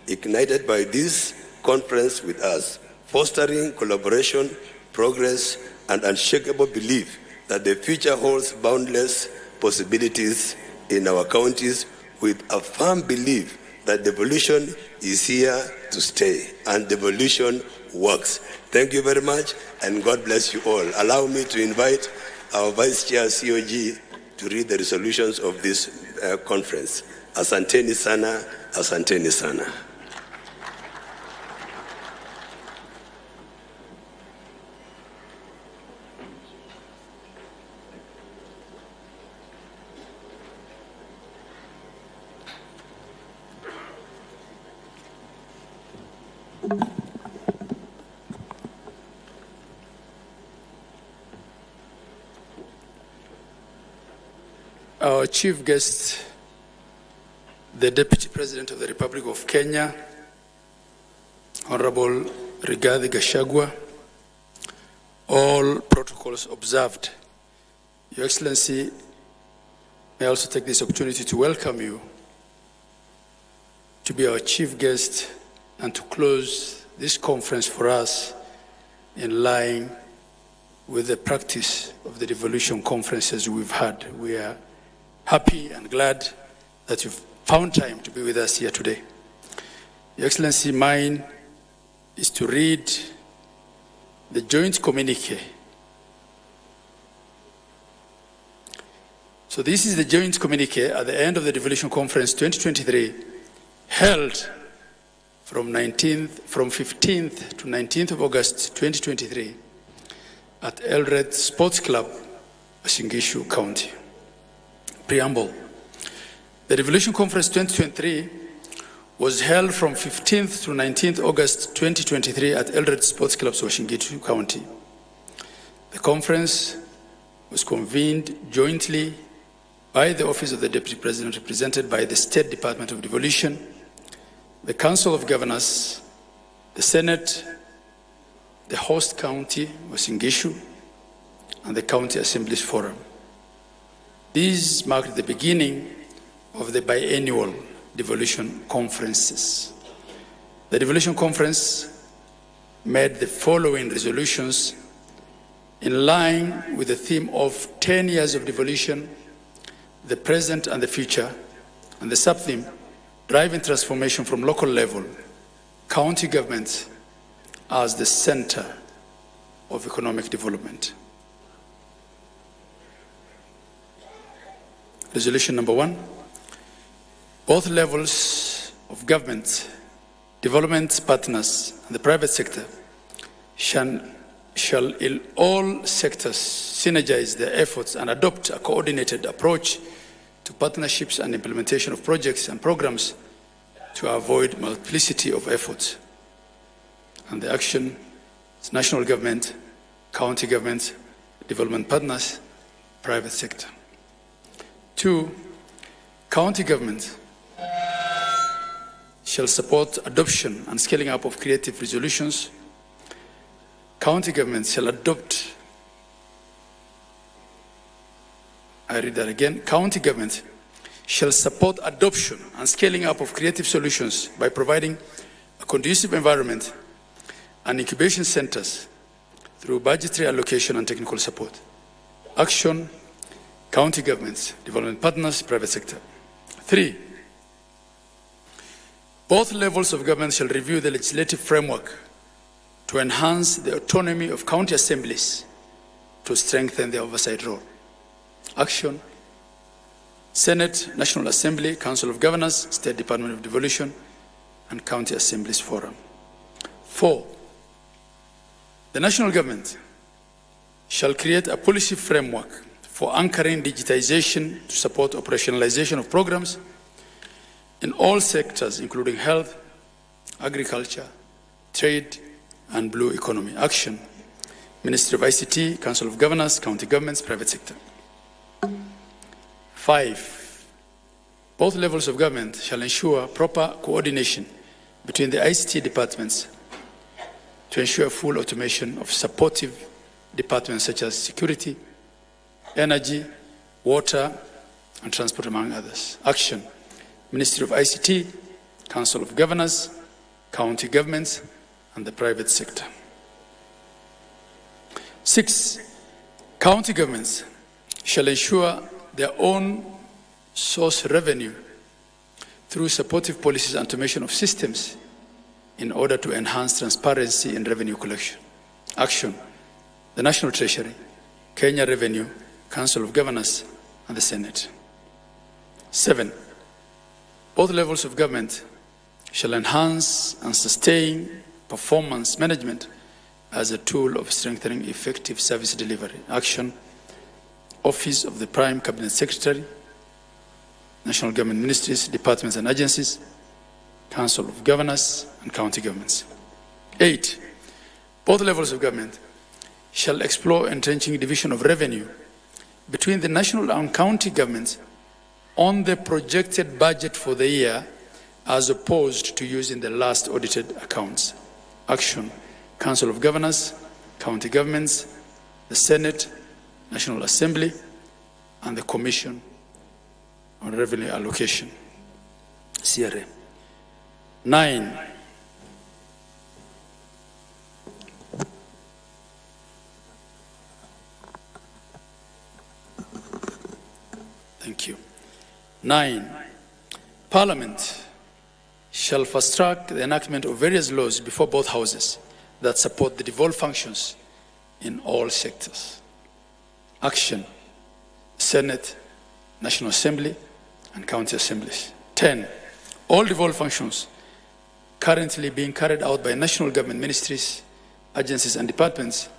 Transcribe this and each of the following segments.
ignited by this conference with us, fostering collaboration, progress, and unshakable belief that the future holds boundless possibilities in our counties, with a firm belief that devolution is here to stay and devolution works. Thank you very much, and God bless you all. Allow me to invite our Vice Chair COG to read the resolutions of this conference. Asanteni sana, asanteni sana. Our chief guest, the Deputy President of the Republic of Kenya, Honorable Rigathi Gachagua, all protocols observed. Your Excellency, may I also take this opportunity to welcome you to be our chief guest and to close this conference for us in line with the practice of the devolution conferences we've had. We are happy and glad that you've found time to be with us here today. Your Excellency, mine is to read the joint communique. So this is the joint communique at the end of the Devolution Conference 2023, held from 15th to 19th of August 2023 at Eldoret Sports Club, Uasin Gishu County. Preamble. The Devolution Conference 2023 was held from 15th to 19th August 2023 at Eldoret Sports Club, Uasin Gishu County. The conference was convened jointly by the Office of the Deputy President, represented by the State Department of Devolution, the Council of Governors, the Senate, the host county, Uasin Gishu, and the County Assemblies Forum. These marked the beginning of the biennial devolution conferences. The devolution conference made the following resolutions in line with the theme of 10 years of devolution, the present and the future, and the sub-theme, driving transformation from local level, county government as the center of economic development. Resolution number 1, both levels of government, development partners, and the private sector shall in all sectors synergize their efforts and adopt a coordinated approach to partnerships and implementation of projects and programs to avoid multiplicity of efforts. And the action is national government, county government, development partners, private sector. 2, county government shall support adoption and scaling up of creative resolutions. County government shall adopt, I read that again, county government shall support adoption and scaling up of creative solutions by providing a conducive environment and incubation centers through budgetary allocation and technical support. Action, county governments, development partners, private sector. 3, both levels of government shall review the legislative framework to enhance the autonomy of county assemblies to strengthen their oversight role. Action, Senate, National Assembly, Council of Governors, State Department of Devolution, and County Assemblies Forum. 4, the national government shall create a policy framework for anchoring digitization to support operationalization of programs in all sectors, including health, agriculture, trade, and blue economy. Action, Ministry of ICT, Council of Governors, county governments, private sector. 5, both levels of government shall ensure proper coordination between the ICT departments to ensure full automation of supportive departments such as security, energy, water, and transport, among others. Action, Ministry of ICT, Council of Governors, county governments, and the private sector. 6, county governments shall ensure their own source revenue through supportive policies and automation of systems in order to enhance transparency in revenue collection. Action: the National Treasury, Kenya Revenue, Council of Governors, and the Senate. 7, both levels of government shall enhance and sustain performance management as a tool of strengthening effective service delivery. Action: Office of the Prime Cabinet Secretary, National Government Ministries, Departments and Agencies, Council of Governors, and county governments. 8, both levels of government shall explore entrenching division of revenue between the national and county governments on the projected budget for the year as opposed to using the last audited accounts. Action: Council of Governors, county governments, the Senate, National Assembly, and the Commission on Revenue Allocation, CRA. 9, thank you. 9, Parliament shall fast-track the enactment of various laws before both houses that support the devolved functions in all sectors. Action: Senate, National Assembly, and county assemblies. 10, all devolved functions currently being carried out by national government ministries, agencies, and departments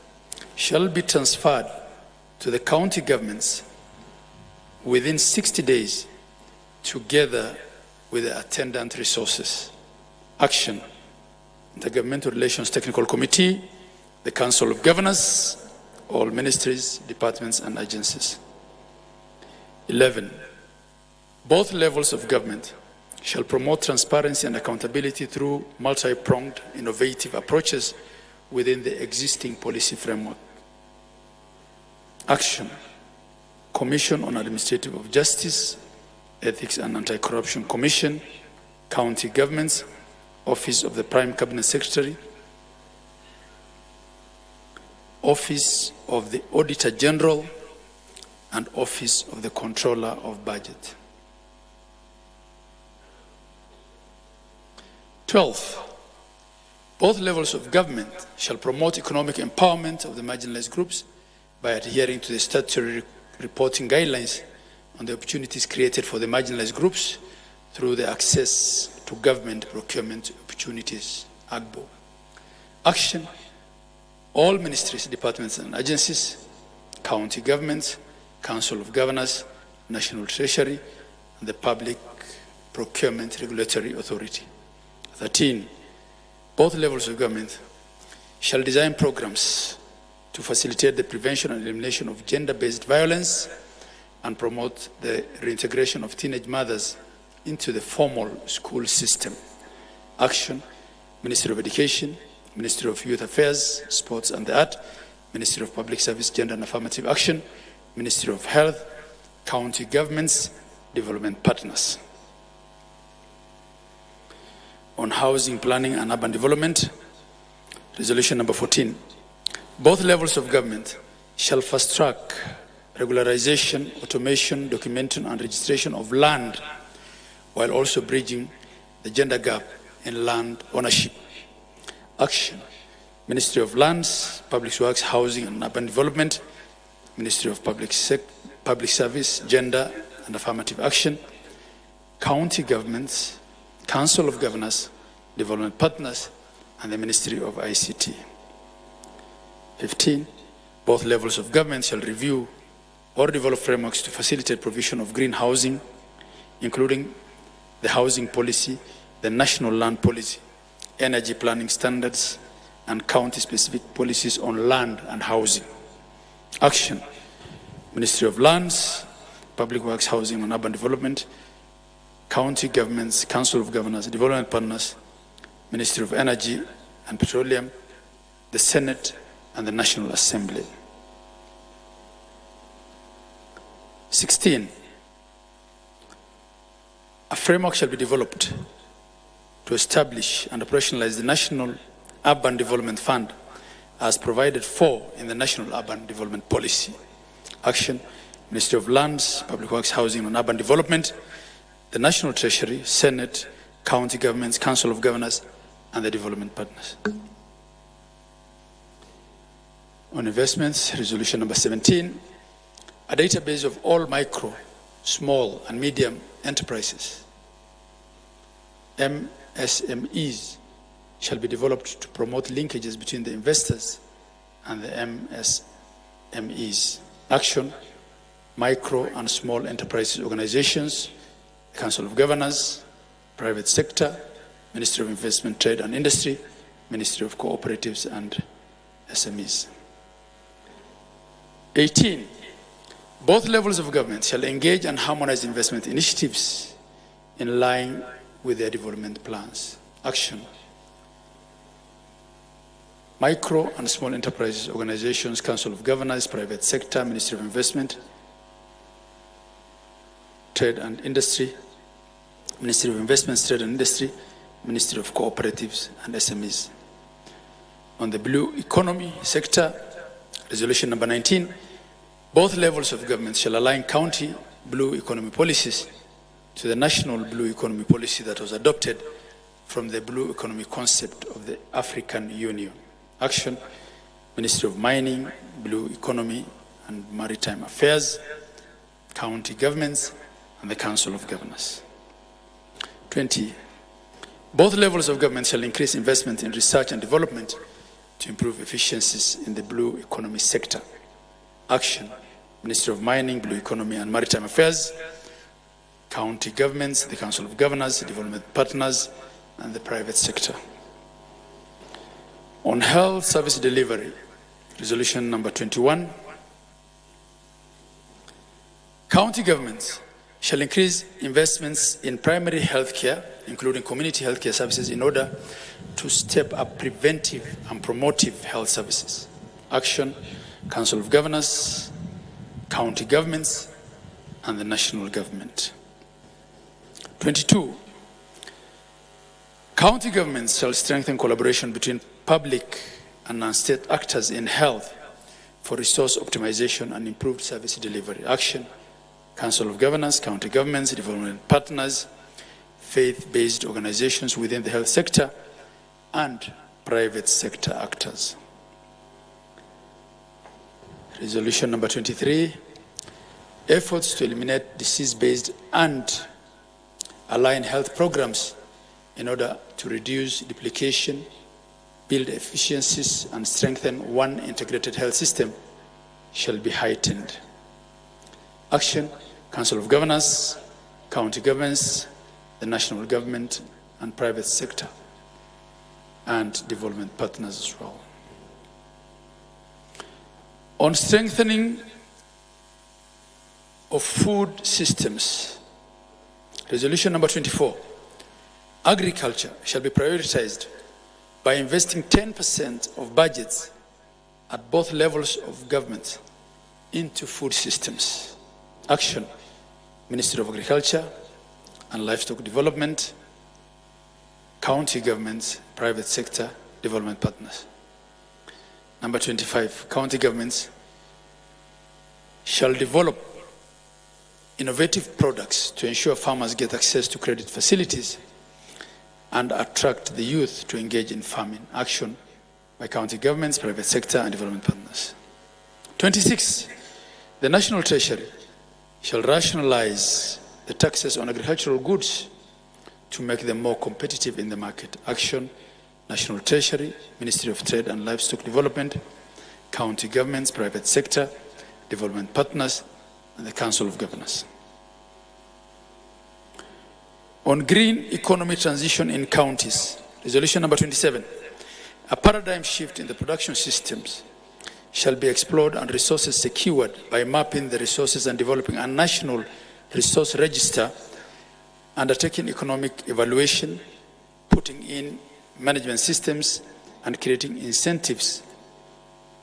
shall be transferred to the county governments within 60 days, together with the attendant resources. Action: the Governmental Relations Technical Committee, the Council of Governors, all ministries, departments, and agencies. 11, both levels of government shall promote transparency and accountability through multi-pronged, innovative approaches within the existing policy framework. Action: Commission on Administrative of Justice, Ethics and Anti-Corruption Commission, county governments, Office of the Prime Cabinet Secretary, Office of the Auditor General, and Office of the Controller of Budget. 12, both levels of government shall promote economic empowerment of the marginalized groups by adhering to the statutory reporting guidelines on the opportunities created for the marginalized groups through the Access to Government Procurement Opportunities, AGBO. Action: all ministries, departments, and agencies, county governments, Council of Governors, National Treasury, and the Public Procurement Regulatory Authority. 13, both levels of government shall design programs to facilitate the prevention and elimination of gender-based violence and promote the reintegration of teenage mothers into the formal school system. Action: Ministry of Education, Ministry of Youth Affairs, Sports and the Art, Ministry of Public Service, Gender and Affirmative Action, Ministry of Health, county governments, development partners. On housing planning and urban development, resolution number 14. Both levels of government shall fast-track regularization, automation, documentation, and registration of land, while also bridging the gender gap in land ownership. Action: Ministry of Lands, Public Works, Housing and Urban Development, Ministry of Public Service, Gender and Affirmative Action, county governments, Council of Governors, Development Partners, and the Ministry of ICT. 15, both levels of government shall review or develop frameworks to facilitate provision of green housing, including the housing policy, the national land policy, energy planning standards, and county-specific policies on land and housing. Action: Ministry of Lands, Public Works, Housing and Urban Development, county governments, Council of Governors, Development Partners, Ministry of Energy and Petroleum, the Senate, and the National Assembly. 16, a framework shall be developed to establish and operationalize the National Urban Development Fund as provided for in the National Urban Development Policy. Action, Ministry of Lands, Public Works, Housing and Urban Development, the National Treasury, Senate, county governments, Council of Governors, and the development partners. On investments, resolution number 17, a database of all micro, small and medium enterprises, MSMEs, shall be developed to promote linkages between the investors and the MSMEs. Action, micro and small enterprises organizations, Council of Governors, private sector, Ministry of Investment, Trade and Industry, Ministry of Cooperatives and SMEs. 18, both levels of government shall engage and harmonize investment initiatives in line with their development plans. Action, micro and small enterprises organizations, Council of Governors, private sector, Ministry of Investment, Trade and Industry, Ministry of Investments, Trade and Industry, Ministry of Cooperatives and SMEs. On the blue economy sector, resolution number 19, both levels of government shall align county blue economy policies to the national blue economy policy that was adopted from the blue economy concept of the African Union. Action, Ministry of Mining, Blue Economy and Maritime Affairs, county governments, and the Council of Governors. 20, both levels of government shall increase investment in research and development to improve efficiencies in the blue economy sector. Action, Ministry of Mining, Blue Economy and Maritime Affairs, county governments, the Council of Governors, development partners, and the private sector. On health service delivery, resolution number 21, county governments shall increase investments in primary health care, including community health care services, in order to step up preventive and promotive health services. Action, Council of Governors, county governments, and the national government. 22, county governments shall strengthen collaboration between public and non-state actors in health for resource optimization and improved service delivery. Action, Council of Governors, county governments, development partners, faith-based organizations within the health sector, and private sector actors. Resolution number 23, efforts to eliminate disease-based and align health programs in order to reduce duplication, build efficiencies, and strengthen one integrated health system shall be heightened. Action, Council of Governors, county governments, the national government, and private sector, and development partners as well. On strengthening of food systems, resolution number 24, agriculture shall be prioritized by investing 10% of budgets at both levels of government into food systems. Action, Ministry of Agriculture and Livestock Development, county governments, private sector, development partners. Number 25, county governments shall develop innovative products to ensure farmers get access to credit facilities and attract the youth to engage in farming. Action by county governments, private sector, and development partners. 26, the National Treasury shall rationalize the taxes on agricultural goods to make them more competitive in the market. Action, National Treasury, Ministry of Trade and Livestock Development, county governments, private sector, development partners, and the Council of Governors. On green economy transition in counties, resolution number 27, a paradigm shift in the production systems shall be explored and resources secured by mapping the resources and developing a national resource register, undertaking economic evaluation, putting in management systems, and creating incentives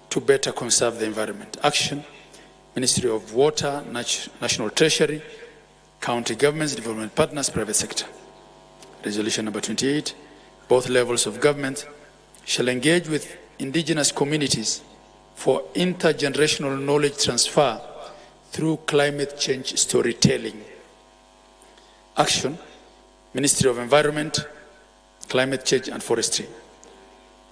to better conserve the environment. Action, Ministry of Water, National Treasury, county governments, development partners, private sector. Resolution number 28, both levels of government shall engage with indigenous communities for intergenerational knowledge transfer through climate change storytelling. Action, Ministry of Environment, Climate Change and Forestry,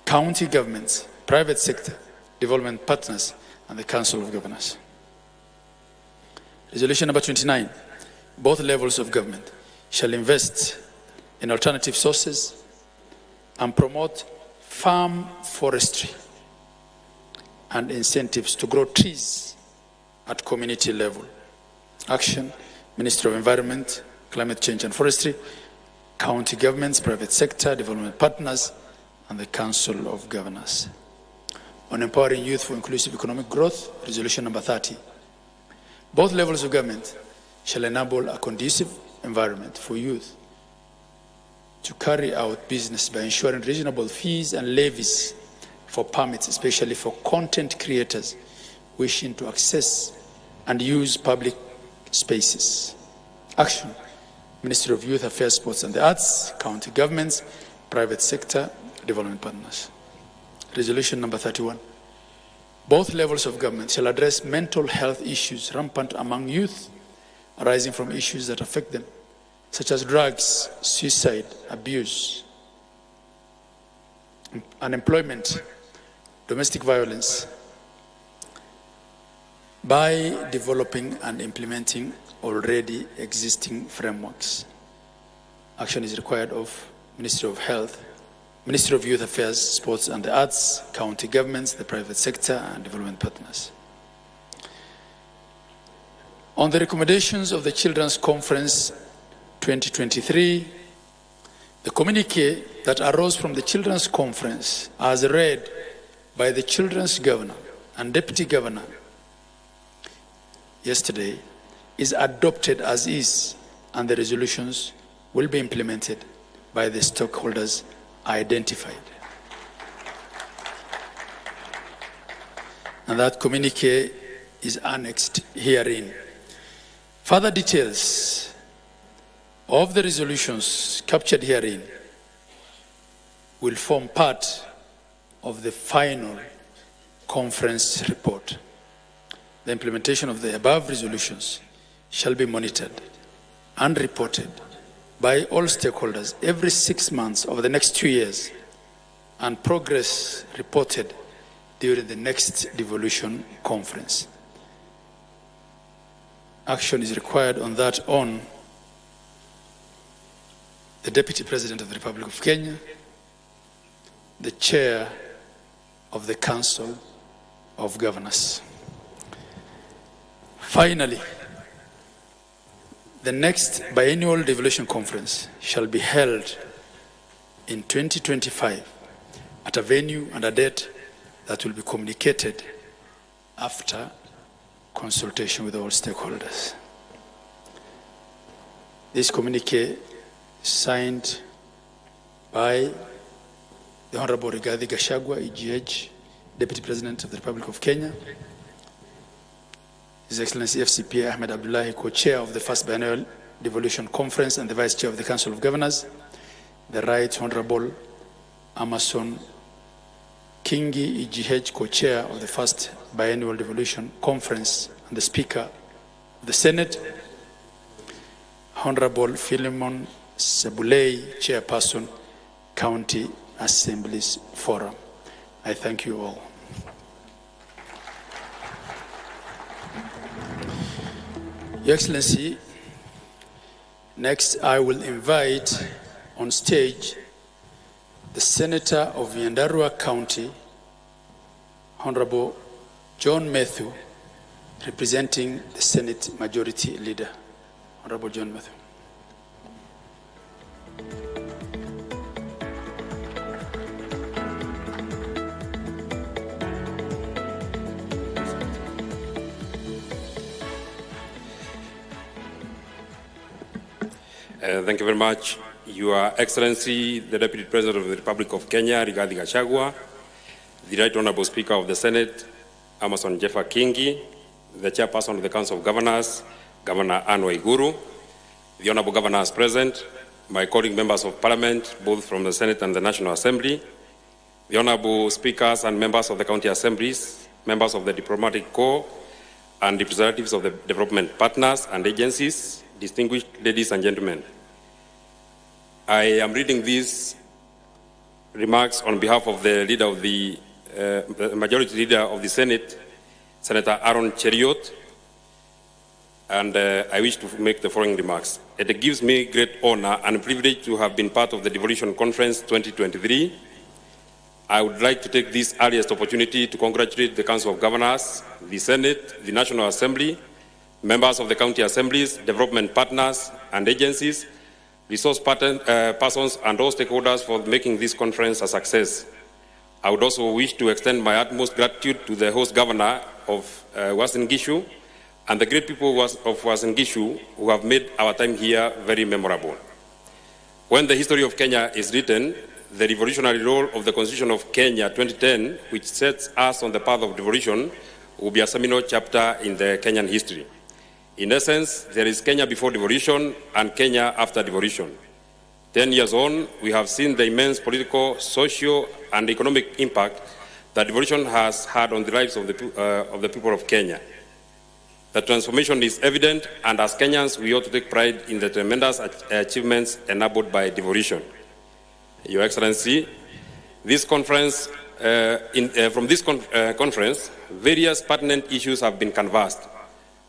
county governments, private sector, development partners, and the Council of Governors. Resolution number 29, both levels of government shall invest in alternative sources and promote farm forestry and incentives to grow trees at community level. Action, Ministry of Environment, Climate Change and Forestry, county governments, private sector, development partners, and the Council of Governors. On empowering youth for inclusive economic growth, resolution number 30. Both levels of government shall enable a conducive environment for youth to carry out business by ensuring reasonable fees and levies for permits, especially for content creators wishing to access and use public spaces. Action, Ministry of Youth Affairs, Sports and the Arts, county governments, private sector, development partners. Resolution number 31. Both levels of government shall address mental health issues rampant among youth arising from issues that affect them, such as drugs, suicide, abuse, unemployment, domestic violence, by developing and implementing already existing frameworks. Action is required of Ministry of Health, Ministry of Youth Affairs, Sports and the Arts, county governments, the private sector, and development partners. On the recommendations of the Children's Conference 2023, the communique that arose from the Children's Conference, as read by the Children's Governor and Deputy Governor yesterday, is adopted as is, and the resolutions will be implemented by the stakeholders identified. And that communique is annexed herein. Further details of the resolutions captured herein will form part of the final conference report. The implementation of the above resolutions shall be monitored and reported by all stakeholders every 6 months over the next 2 years, and progress reported during the next devolution conference. Action is required on that on the Deputy President of the Republic of Kenya, the Chair of the Council of Governors. Finally, the next biennial devolution conference shall be held in 2025 at a venue and a date that will be communicated after consultation with all stakeholders. This communique signed by the Honorable Rigathi Gachagua, EGH, Deputy President of the Republic of Kenya, His Excellency FCP Ahmed Abdullahi, co-chair of the first biennial devolution conference and the vice chair of the Council of Governors, the Right Honorable Amason Kingi, EGH, co-chair of the first biennial devolution conference and the Speaker of the Senate, Honorable Philemon Sebulei, chairperson, County Assemblies Forum. I thank you all. Your Excellency, next I will invite on stage the Senator of Nyandarua County, Honorable John Methu, representing the Senate Majority Leader. Honorable John Methu. Thank you very much, Your Excellency, the Deputy President of the Republic of Kenya, Rigathi Gachagua, the Right Honorable Speaker of the Senate, Amason Jeffa Kingi, the Chairperson of the Council of Governors, Governor Anne Waiguru, the Honorable Governors present, my colleague members of Parliament, both from the Senate and the National Assembly, the Honourable Speakers and members of the county assemblies, members of the Diplomatic Corps, and representatives of the development partners and agencies, distinguished ladies and gentlemen. I am reading these remarks on behalf of the leader of the majority leader of the Senate, Senator Aaron Cheriot, and I wish to make the following remarks. It gives me great honor and privilege to have been part of the Devolution Conference 2023. I would like to take this earliest opportunity to congratulate the Council of Governors, the Senate, the National Assembly, members of the county assemblies, development partners and agencies, resource persons and all stakeholders for making this conference a success. I would also wish to extend my utmost gratitude to the host governor of Uasin Gishu and the great people of Uasin Gishu who have made our time here very memorable. When the history of Kenya is written, the revolutionary role of the Constitution of Kenya 2010, which sets us on the path of devolution, will be a seminal chapter in the Kenyan history. In essence, there is Kenya before devolution and Kenya after devolution. 10 years on, we have seen the immense political, social, and economic impact that devolution has had on the lives of the people of Kenya. The transformation is evident, and as Kenyans, we ought to take pride in the tremendous achievements enabled by devolution. Your Excellency, this conference, from this conference, various pertinent issues have been canvassed.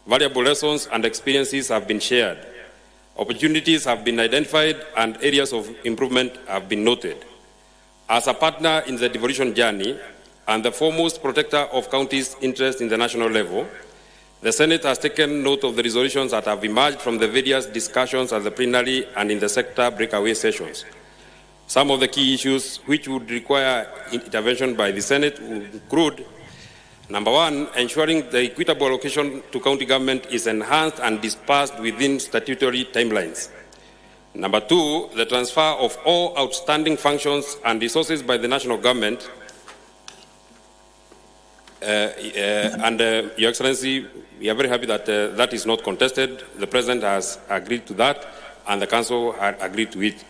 Valuable lessons and experiences have been shared. Opportunities have been identified and areas of improvement have been noted. As a partner in the devolution journey and the foremost protector of counties' interests in the national level, the Senate has taken note of the resolutions that have emerged from the various discussions at the plenary and in the sector breakaway sessions. Some of the key issues which would require intervention by the Senate would include: number one, ensuring the equitable allocation to county government is enhanced and dispersed within statutory timelines. Number two, the transfer of all outstanding functions and resources by the national government. Your Excellency, we are very happy that that is not contested. The President has agreed to that and the Council had agreed to it.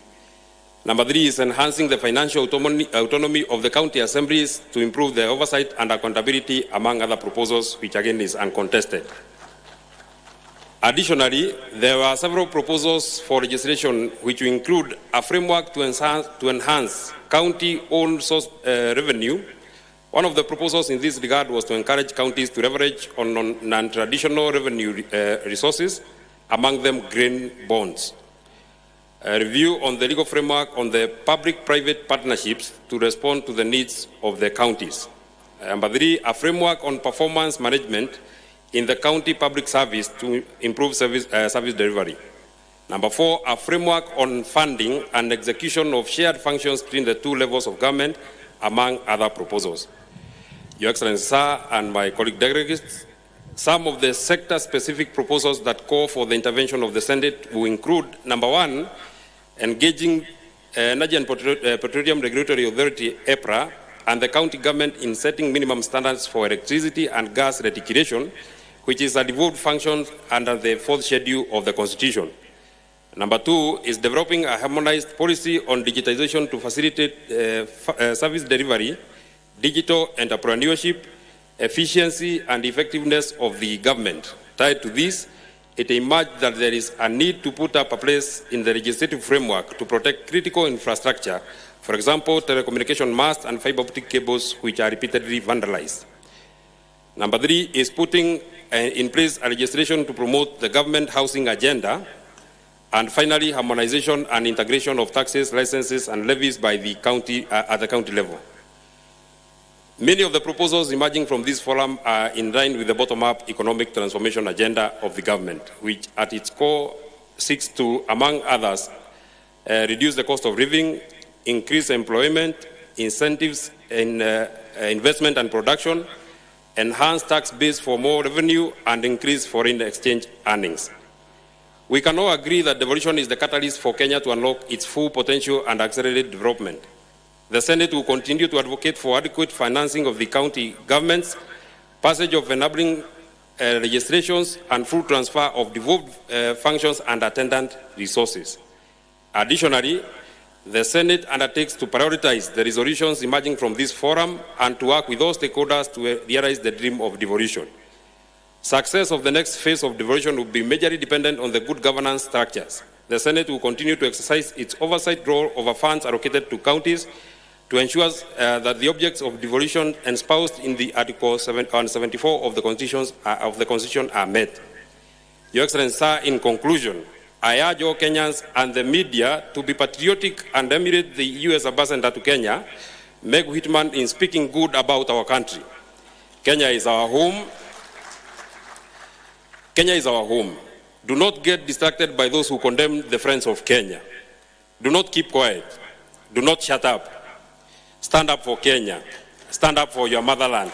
Number three is enhancing the financial autonomy of the county assemblies to improve the oversight and accountability, among other proposals, which again is uncontested. Additionally, there were several proposals for legislation which include a framework to enhance county-owned source revenue. One of the proposals in this regard was to encourage counties to leverage on non-traditional revenue resources, among them green bonds. A review on the legal framework on the public-private partnerships to respond to the needs of the counties. Number three, a framework on performance management in the county public service to improve service delivery. Number four, a framework on funding and execution of shared functions between the two levels of government, among other proposals. Your Excellency, sir, and my colleague delegates, some of the sector-specific proposals that call for the intervention of the Senate will include: number one, engaging Energy and Petroleum Regulatory Authority, EPRA, and the county government in setting minimum standards for electricity and gas reticulation, which is a devolved function under the 4th schedule of the Constitution. Number two is developing a harmonized policy on digitization to facilitate service delivery, digital entrepreneurship, efficiency and effectiveness of the government. Tied to this, it emerged that there is a need to put up a place in the legislative framework to protect critical infrastructure, for example, telecommunication masts and fiber optic cables which are repeatedly vandalized. Number three is putting in place a legislation to promote the government housing agenda. And finally, harmonization and integration of taxes, licenses, and levies by the county at the county level. Many of the proposals emerging from this forum are in line with the bottom-up economic transformation agenda of the government, which at its core seeks to, among others, reduce the cost of living, increase employment, incentives in investment and production, enhance tax base for more revenue, and increase foreign exchange earnings. We can all agree that devolution is the catalyst for Kenya to unlock its full potential and accelerate development. The Senate will continue to advocate for adequate financing of the county governments, passage of enabling legislations, and full transfer of devolved functions and attendant resources. Additionally, the Senate undertakes to prioritize the resolutions emerging from this forum and to work with all stakeholders to realize the dream of devolution. Success of the next phase of devolution will be majorly dependent on the good governance structures. The Senate will continue to exercise its oversight role over funds allocated to counties to ensure that the objects of devolution espoused in the Article 74 of the Constitution are met. Your Excellency, sir, in conclusion, I urge all Kenyans and the media to be patriotic and emulate the U.S. Ambassador to Kenya, Meg Whitman, in speaking good about our country. Kenya is our home. Kenya is our home. Do not get distracted by those who condemn the friends of Kenya. Do not keep quiet. Do not shut up. Stand up for Kenya. Stand up for your motherland.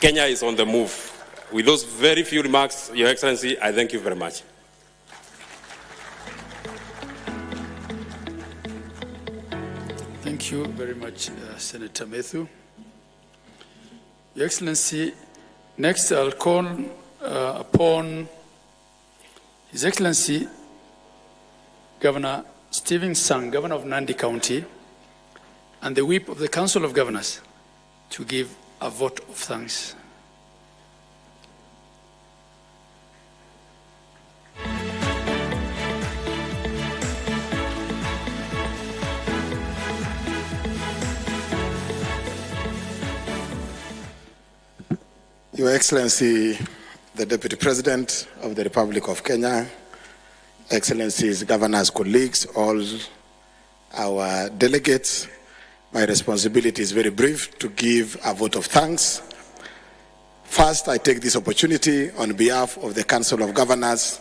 Kenya is on the move. With those very few remarks, Your Excellency, I thank you very much. Thank you very much, Senator Methu. Your Excellency, next I'll call upon His Excellency Governor Stephen Sang, Governor of Nandi County, and the Whip of the Council of Governors to give a vote of thanks. Your Excellency, the Deputy President of the Republic of Kenya, Excellencies, Governors, colleagues, all our delegates, my responsibility is very brief to give a vote of thanks. First, I take this opportunity on behalf of the Council of Governors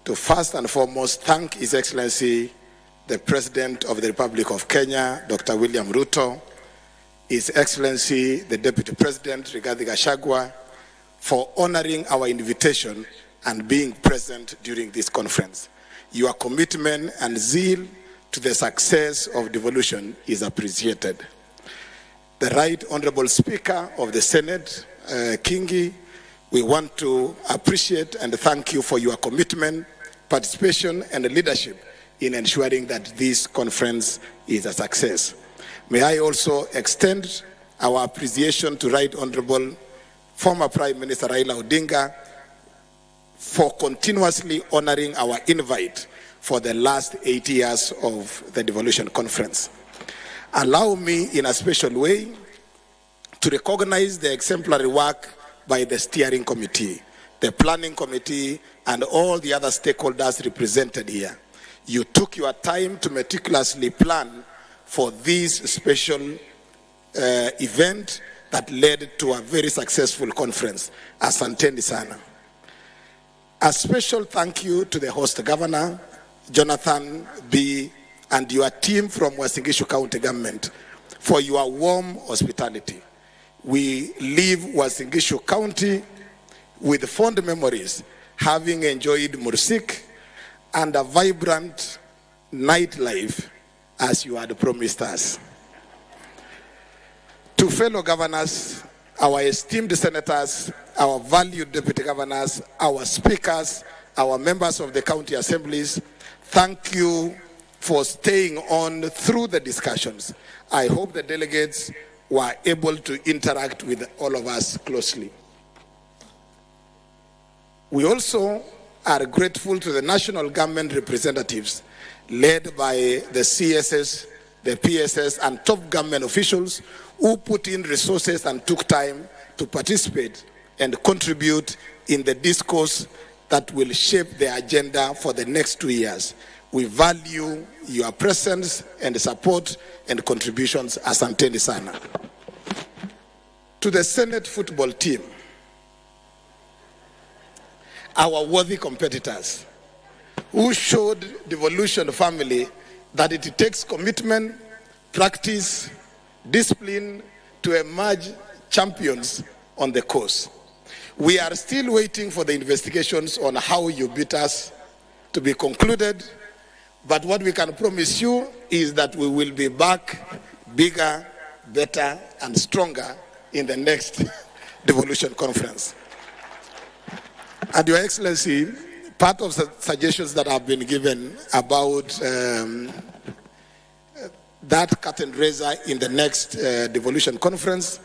to first and foremost thank His Excellency, the President of the Republic of Kenya, Dr. William Ruto, His Excellency, the Deputy President, Rigathi Gachagua, for honoring our invitation and being present during this conference. Your commitment and zeal to the success of devolution is appreciated. The Right Honorable Speaker of the Senate, Kingi, we want to appreciate and thank you for your commitment, participation, and leadership in ensuring that this conference is a success. May I also extend our appreciation to Right Honorable former Prime Minister Raila Odinga for continuously honoring our invite for the last 8 years of the Devolution Conference. Allow me in a special way to recognize the exemplary work by the Steering Committee, the Planning Committee, and all the other stakeholders represented here. You took your time to meticulously plan for this special event that led to a very successful conference. Asanteni sana. A special thank you to the host governor, Jonathan B., and your team from Uasin Gishu County Government for your warm hospitality. We leave Uasin Gishu County with fond memories, having enjoyed Mursik and a vibrant nightlife as you had promised us. To fellow governors, our esteemed senators, our valued deputy governors, our speakers, our members of the county assemblies, thank you for staying on through the discussions. I hope the delegates were able to interact with all of us closely. We also are grateful to the national government representatives led by the CSS, the PSS, and top government officials who put in resources and took time to participate and contribute in the discourse that will shape the agenda for the next 2 years. We value your presence and support and contributions. Asanteni sana. To the Senate football team, our worthy competitors, who showed Devolution family that it takes commitment, practice, discipline to emerge champions on the course. We are still waiting for the investigations on how you beat us to be concluded, but what we can promise you is that we will be back bigger, better, and stronger in the next Devolution Conference. And Your Excellency, Part of the suggestions that have been given about that curtain raiser in the next devolution conference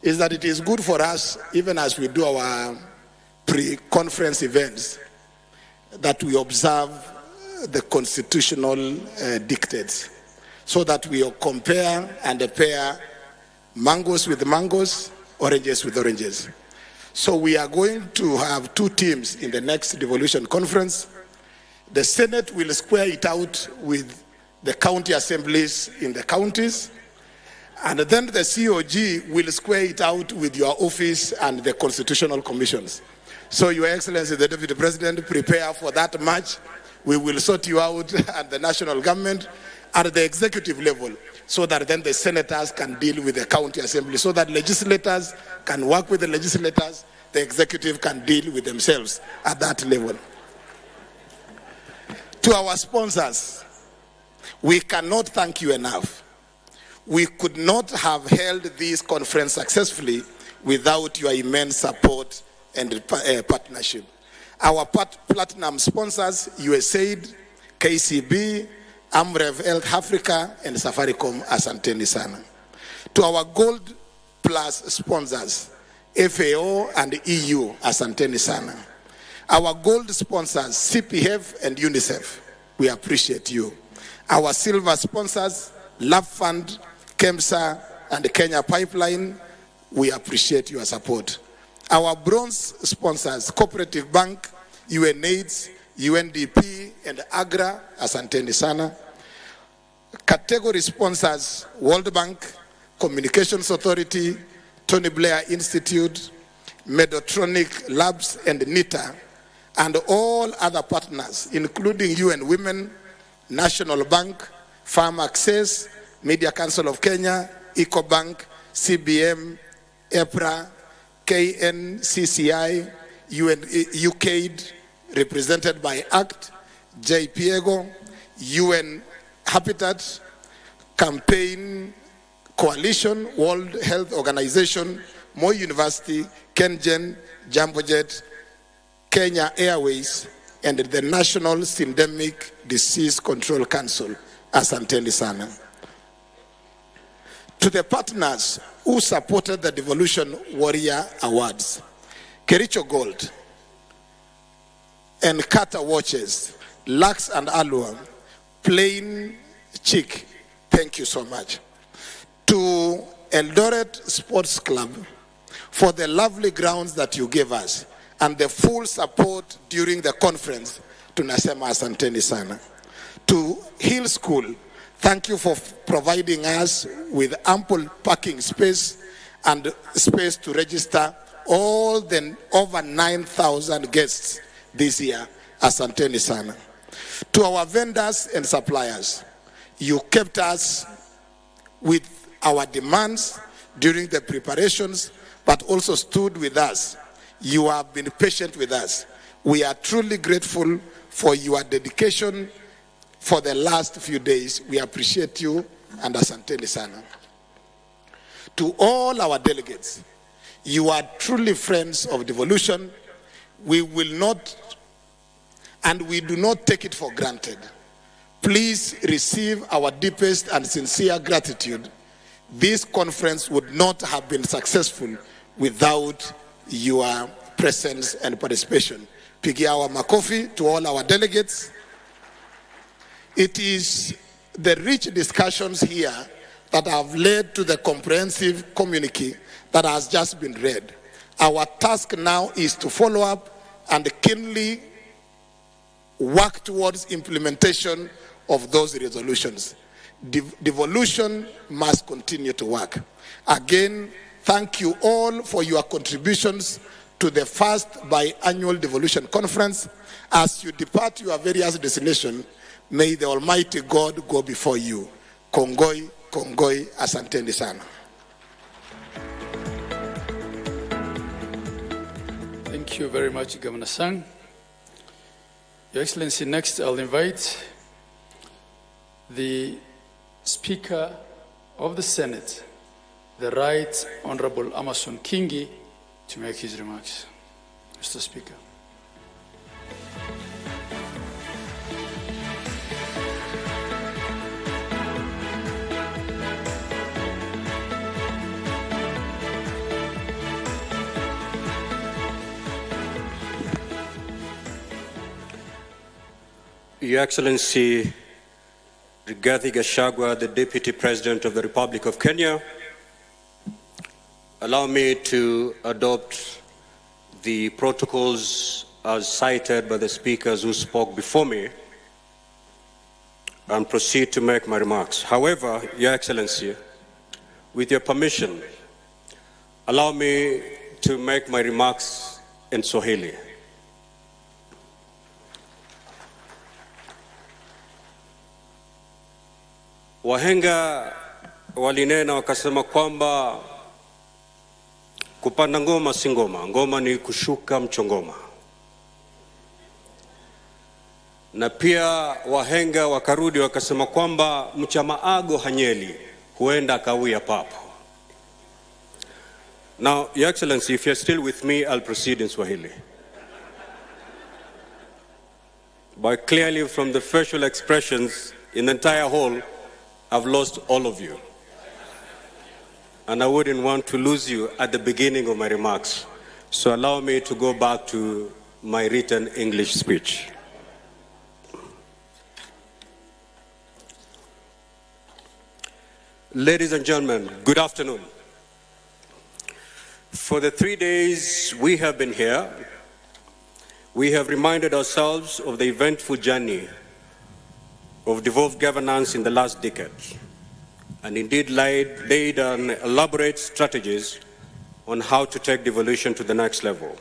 is that it is good for us, even as we do our pre-conference events, that we observe the constitutional dictates, so that we compare and pair mangoes with mangoes, oranges with oranges. So we are going to have two teams in the next devolution conference. The Senate will square it out with the county assemblies in the counties, and then the COG will square it out with your office and the constitutional commissions. So, Your Excellency, the Deputy President, prepare for that match. We will sort you out at the national government, at the executive level, so that then the senators can deal with the county assembly, so that legislators can work with the legislators, the executive can deal with themselves at that level. To our sponsors, we cannot thank you enough. We could not have held this conference successfully without your immense support and partnership. Our platinum sponsors, USAID, KCB, Amref Health Africa, and Safaricom, asanteni sana. To our gold plus sponsors, FAO and EU, asanteni sana. Our gold sponsors, CPF and UNICEF, we appreciate you. Our silver sponsors, Love Fund, KEMSA, and Kenya Pipeline, we appreciate your support. Our bronze sponsors, Cooperative Bank, UNAIDS, UNDP, and AGRA, asanteni sana. Category sponsors, World Bank, Communications Authority, Tony Blair Institute, Medotronic Labs, and NITA, and all other partners, including UN Women, National Bank, Farm Access, Media Council of Kenya, EcoBank, CBM, EPRA, KNCCI, UKAID, represented by ACT, JPEGO, UN Habitat, Campaign Coalition, World Health Organization, Moi University, KenGen, Jambojet, Kenya Airways, and the National Syndemic Disease Control Council, asanteni sana. To the partners who supported the Devolution Warrior Awards, Kericho Gold, and Carter Watches, Lux and Alua, Plain Chick, thank you so much. To Eldoret Sports Club, for the lovely grounds that you gave us and the full support during the conference, tunasema asanteni sana. To Hill School, thank you for providing us with ample parking space and space to register all the over 9,000 guests this year. Asanteni sana. To our vendors and suppliers, you kept us with our demands during the preparations, but also stood with us. You have been patient with us. We are truly grateful for your dedication for the last few days. We appreciate you, and asanteni sana. To all our delegates, you are truly friends of Devolution. We will not, and we do not take it for granted. Please receive our deepest and sincere gratitude. This conference would not have been successful without your presence and participation. Pigia our makofi to all our delegates. It is the rich discussions here that have led to the comprehensive communique that has just been read. Our task now is to follow up and keenly work towards implementation of those resolutions. Devolution must continue to work. Again, thank you all for your contributions to the first biannual Devolution Conference. As you depart your various destinations, may the Almighty God go before you. Kongoi, Kongoi, asanteni sana. Thank you very much, Governor Sang. Your Excellency, next I'll invite the Speaker of the Senate, the Right Honorable Amason Kingi, to make his remarks. Mr. Speaker. Your Excellency Rigathi Gachagua, the Deputy President of the Republic of Kenya, allow me to adopt the protocols as cited by the speakers who spoke before me and proceed to make my remarks. However, Your Excellency, with your permission, allow me to make my remarks in Swahili. Wahenga walinena wakasema kwamba kupanda ngoma si ngoma, ngoma ni kushuka mchongoma. Na pia wahenga wakarudi wakasema kwamba mchamaago hanyeli, huenda akawia papo. Now, Your Excellency, if you're still with me, I'll proceed in Swahili. But clearly from the facial expressions in the entire hall, I've lost all of you. And I wouldn't want to lose you at the beginning of my remarks. So allow me to go back to my written English speech. Ladies and gentlemen, good afternoon. For the 3 days we have been here, we have reminded ourselves of the eventful journey of devolved governance in the last decade, and indeed laid an elaborate strategies on how to take devolution to the next level.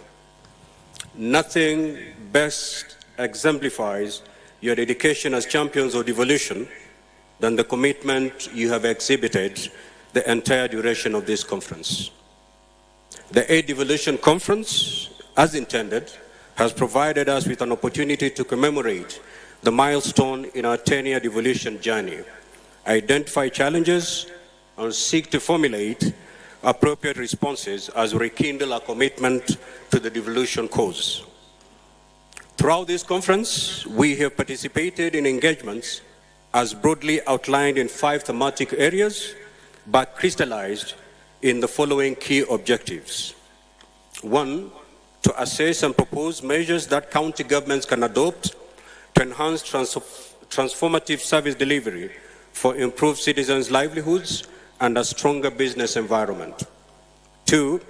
Nothing best exemplifies your dedication as champions of devolution than the commitment you have exhibited the entire duration of this conference. The 8th Devolution Conference, as intended, has provided us with an opportunity to commemorate the milestone in our 10-year devolution journey, identify challenges, and seek to formulate appropriate responses as we rekindle our commitment to the devolution cause. Throughout this conference, we have participated in engagements as broadly outlined in 5 thematic areas, but crystallized in the following key objectives. 1, to assess and propose measures that county governments can adopt to enhance transformative service delivery for improved citizens' livelihoods and a stronger business environment. 2,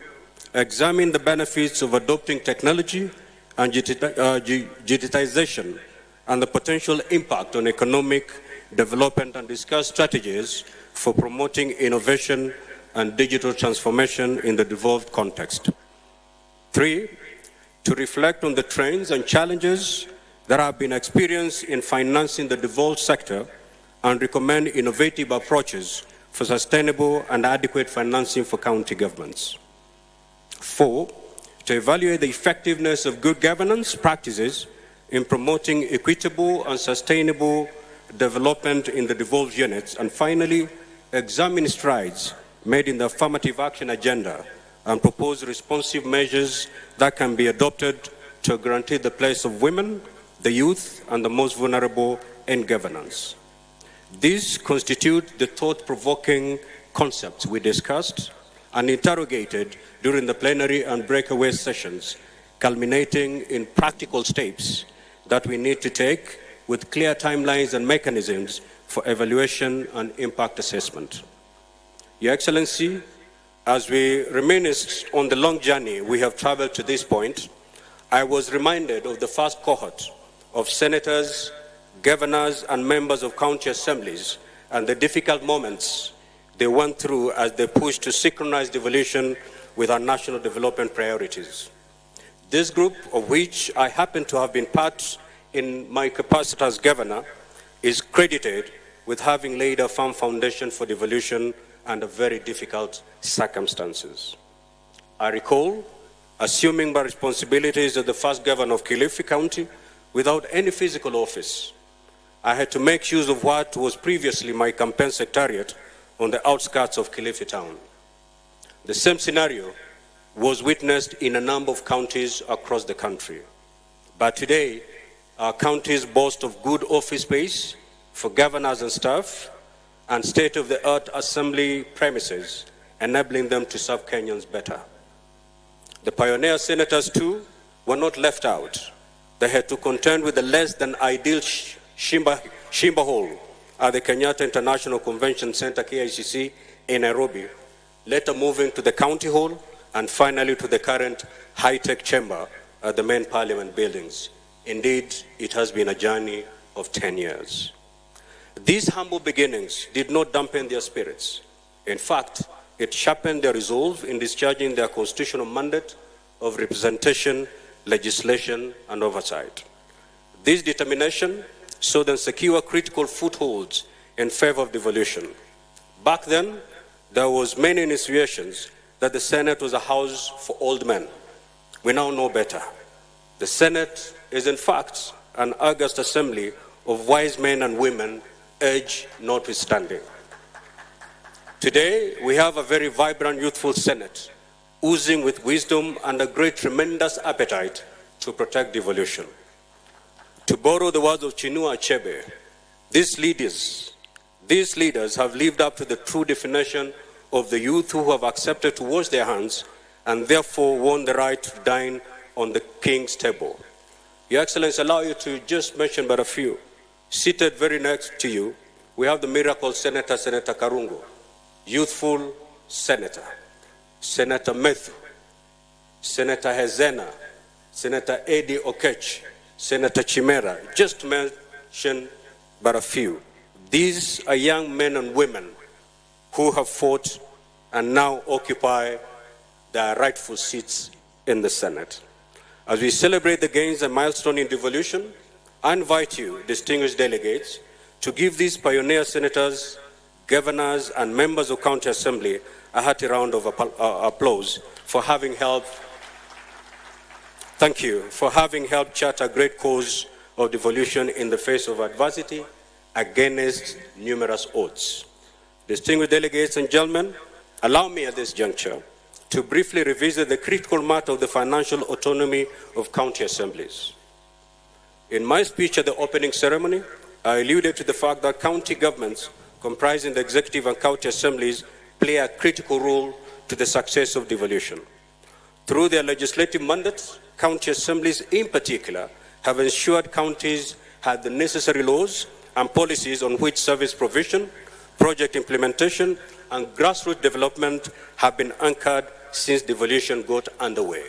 examine the benefits of adopting technology and digitization and the potential impact on economic development and discuss strategies for promoting innovation and digital transformation in the devolved context. 3, to reflect on the trends and challenges that have been experienced in financing the devolved sector and recommend innovative approaches for sustainable and adequate financing for county governments. 4, to evaluate the effectiveness of good governance practices in promoting equitable and sustainable development in the devolved units. And finally, examine strides made in the affirmative action agenda and propose responsive measures that can be adopted to guarantee the place of women, the youth, and the most vulnerable in governance. These constitute the thought-provoking concepts we discussed and interrogated during the plenary and breakaway sessions, culminating in practical steps that we need to take with clear timelines and mechanisms for evaluation and impact assessment. Your Excellency, as we reminisce on the long journey we have traveled to this point, I was reminded of the first cohort of senators, governors, and members of county assemblies and the difficult moments they went through as they pushed to synchronize devolution with our national development priorities. This group, of which I happen to have been part in my capacity as governor, is credited with having laid a firm foundation for devolution under very difficult circumstances. I recall assuming my responsibilities as the first governor of Kilifi County without any physical office. I had to make use of what was previously my campaign secretariat on the outskirts of Kilifi town. The same scenario was witnessed in a number of counties across the country. But today, our counties boast of good office space for governors and staff, and state-of-the-art assembly premises, enabling them to serve Kenyans better. The pioneer senators, too, were not left out. They had to contend with the less than ideal Shimba Hall at the Kenyatta International Convention Center, KICC, in Nairobi, later moving to the County Hall, and finally to the current high-tech chamber at the main parliament buildings. Indeed, it has been a journey of 10 years. These humble beginnings did not dampen their spirits. In fact, it sharpened their resolve in discharging their constitutional mandate of representation, legislation, and oversight. This determination saw them secure critical footholds in favor of devolution. Back then, there was many insinuations that the Senate was a house for old men. We now know better. The Senate is in fact an august assembly of wise men and women, age notwithstanding. Today, we have a very vibrant, youthful Senate, oozing with wisdom and a great, tremendous appetite to protect devolution. To borrow the words of Chinua Achebe, these leaders have lived up to the true definition of the youth who have accepted to wash their hands and therefore won the right to dine on the king's table. Your Excellency, allow you to just mention but a few. Seated very next to you, we have the miracle Senator, Senator Karungo, youthful senator, Senator Methu, Senator Hezena, Senator Eddie Okech, Senator Chimera, just to mention but a few. These are young men and women who have fought and now occupy their rightful seats in the Senate. As we celebrate the gains and milestone in devolution, I invite you, distinguished delegates, to give these pioneer senators, governors, and members of County Assembly a hearty round of applause for having helped. Thank you for having helped chart a great cause of devolution in the face of adversity against numerous odds. Distinguished delegates and gentlemen, allow me at this juncture to briefly revisit the critical matter of the financial autonomy of county assemblies. In my speech at the opening ceremony, I alluded to the fact that county governments comprising the executive and county assemblies play a critical role to the success of devolution. Through their legislative mandates, county assemblies in particular have ensured counties had the necessary laws and policies on which service provision, project implementation, and grassroots development have been anchored since devolution got underway.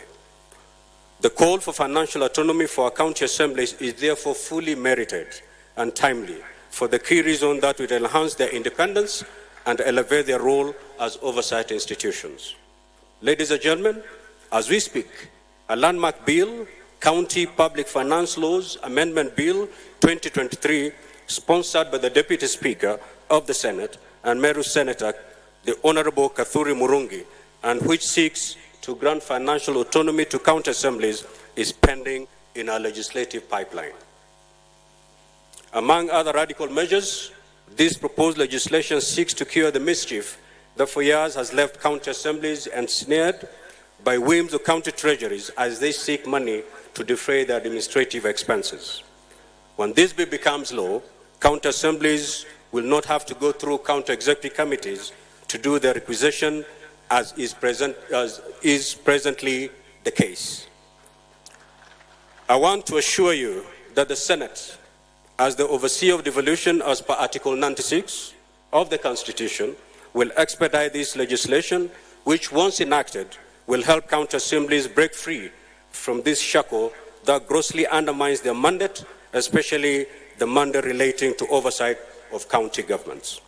The call for financial autonomy for our county assemblies is therefore fully merited and timely for the key reason that it will enhance their independence and elevate their role as oversight institutions. Ladies and gentlemen, as we speak, a landmark bill, County Public Finance Laws Amendment Bill 2023, sponsored by the Deputy Speaker of the Senate and Meru Senator, the Honorable Kathuri Murungi, and which seeks to grant financial autonomy to county assemblies, is pending in our legislative pipeline. Among other radical measures, this proposed legislation seeks to cure the mischief that for years has left county assemblies ensnared by whims of county treasuries as they seek money to defray their administrative expenses. When this bill becomes law, county assemblies will not have to go through county executive committees to do their requisition as is presently the case. I want to assure you that the Senate, as the overseer of devolution as per Article 96 of the Constitution, will expedite this legislation, which once enacted will help county assemblies break free from this shackle that grossly undermines their mandate, especially the mandate relating to oversight of county governments.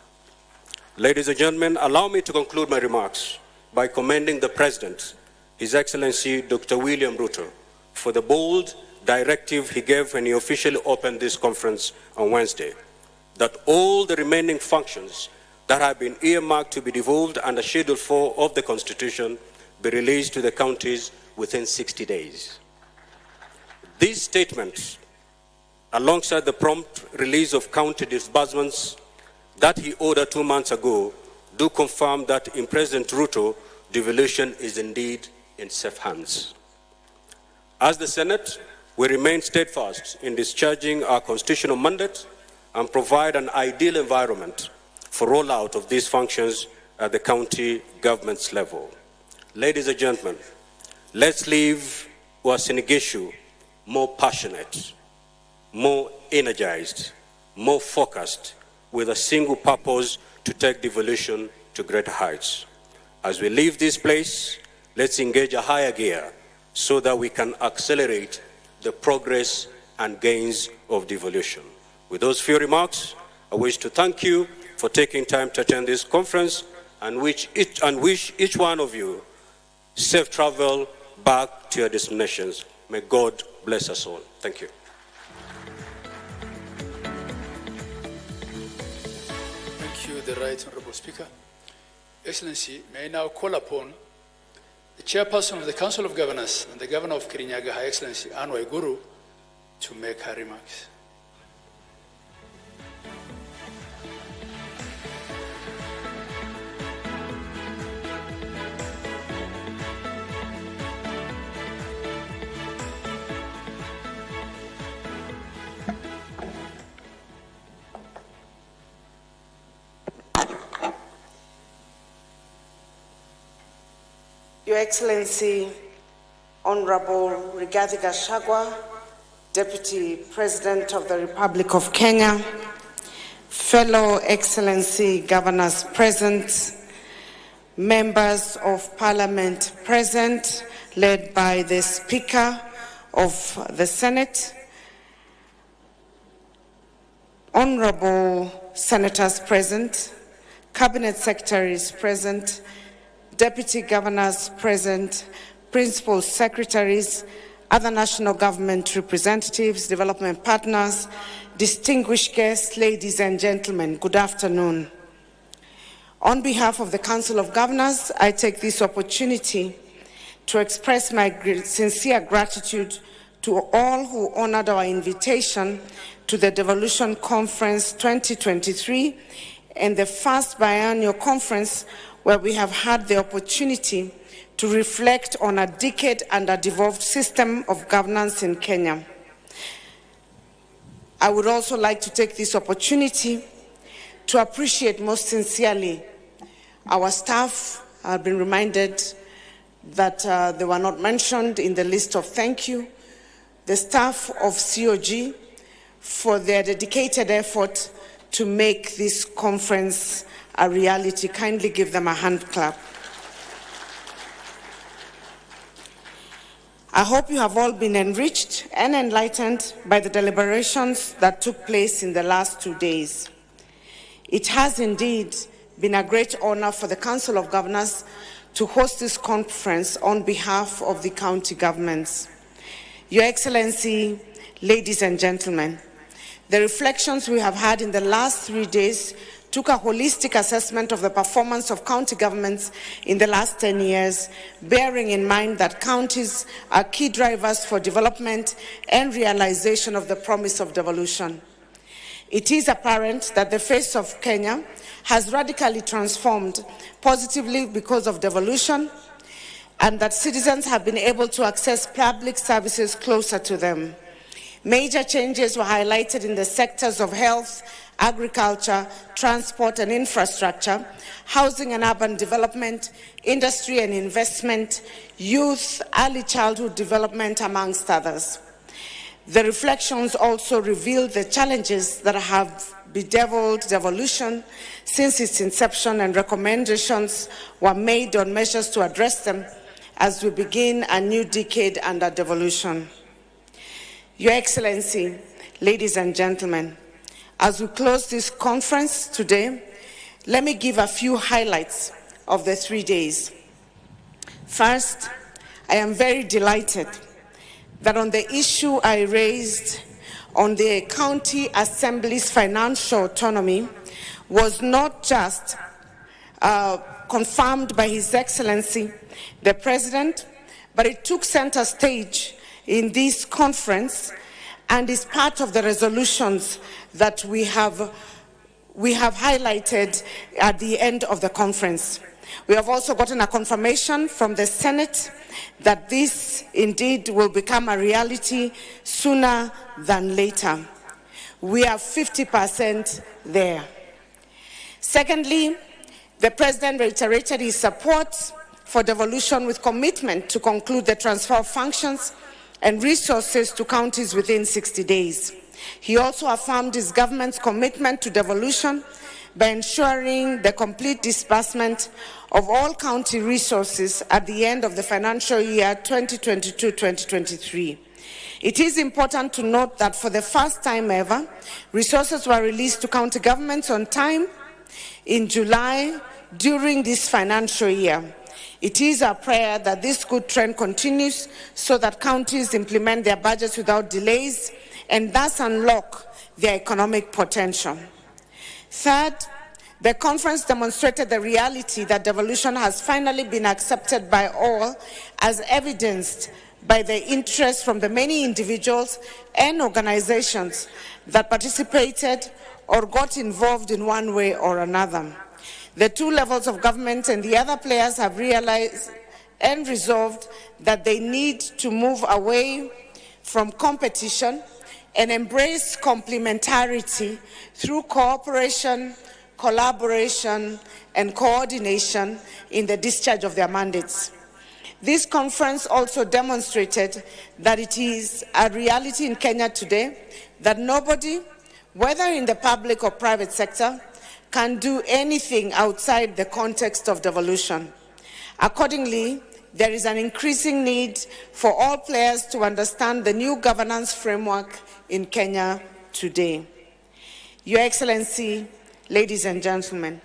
Ladies and gentlemen, allow me to conclude my remarks by commending the President, His Excellency Dr. William Ruto, for the bold directive he gave when he officially opened this conference on Wednesday, that all the remaining functions that have been earmarked to be devolved under Schedule 4 of the Constitution be released to the counties within 60 days. This statement, alongside the prompt release of county disbursements that he ordered 2 months ago, do confirm that in President Ruto, devolution is indeed in safe hands. As the Senate, we remain steadfast in discharging our constitutional mandate and provide an ideal environment for rollout of these functions at the county government's level. Ladies and gentlemen, let's leave Uasin Gishu more passionate, more energized, more focused, with a single purpose to take devolution to greater heights. As we leave this place, let's engage a higher gear so that we can accelerate the progress and gains of devolution. With those few remarks, I wish to thank you for taking time to attend this conference and wish each one of you safe travel back to your destinations. May God bless us all. Thank you. Thank you, the Right Honorable Speaker. Excellency, may I now call upon the Chairperson of the Council of Governors and the Governor of Kirinyaga, Her Excellency Anne Waiguru, to make her remarks. Your Excellency, Honorable Rigathi Gachagua, Deputy President of the Republic of Kenya, fellow Excellency Governors present, members of Parliament present, led by the Speaker of the Senate, Honorable Senators present, Cabinet Secretaries present, Deputy Governors present, Principal Secretaries, other national government representatives, development partners, distinguished guests, ladies and gentlemen, good afternoon. On behalf of the Council of Governors, I take this opportunity to express my sincere gratitude to all who honored our invitation to the Devolution Conference 2023 and the first biannual conference where we have had the opportunity to reflect on a decade and a devolved system of governance in Kenya. I would also like to take this opportunity to appreciate most sincerely our staff. I've been reminded that they were not mentioned in the list of thank you. The staff of COG for their dedicated effort to make this conference a reality. Kindly give them a hand clap. I hope you have all been enriched and enlightened by the deliberations that took place in the last 2 days. It has indeed been a great honor for the Council of Governors to host this conference on behalf of the county governments. Your Excellency, ladies and gentlemen, the reflections we have had in the last 3 days took a holistic assessment of the performance of county governments in the last 10 years, bearing in mind that counties are key drivers for development and realization of the promise of devolution. It is apparent that the face of Kenya has radically transformed positively because of devolution, and that citizens have been able to access public services closer to them. Major changes were highlighted in the sectors of health, agriculture, transport and infrastructure, housing and urban development, industry and investment, youth, early childhood development, amongst others. The reflections also revealed the challenges that have bedeviled devolution since its inception, and recommendations were made on measures to address them as we begin a new decade under devolution. Your Excellency, ladies and gentlemen, as we close this conference today, let me give a few highlights of the 3 days. First, I am very delighted that on the issue I raised on the county assembly's financial autonomy was not just confirmed by His Excellency, the President, but it took center stage in this conference and is part of the resolutions that we have highlighted at the end of the conference. We have also gotten a confirmation from the Senate that this indeed will become a reality sooner than later. We are 50% there. Secondly, the President reiterated his support for devolution with commitment to conclude the transfer of functions and resources to counties within 60 days. He also affirmed his government's commitment to devolution by ensuring the complete disbursement of all county resources at the end of the financial year 2022-2023. It is important to note that for the first time ever, resources were released to county governments on time in July during this financial year. It is our prayer that this good trend continues so that counties implement their budgets without delays and thus unlock their economic potential. Third, the conference demonstrated the reality that devolution has finally been accepted by all, as evidenced by the interest from the many individuals and organizations that participated or got involved in one way or another. The two levels of government and the other players have realized and resolved that they need to move away from competition and embrace complementarity through cooperation, collaboration, and coordination in the discharge of their mandates. This conference also demonstrated that it is a reality in Kenya today that nobody, whether in the public or private sector, can do anything outside the context of devolution. Accordingly, there is an increasing need for all players to understand the new governance framework in Kenya today. Your Excellency, ladies and gentlemen,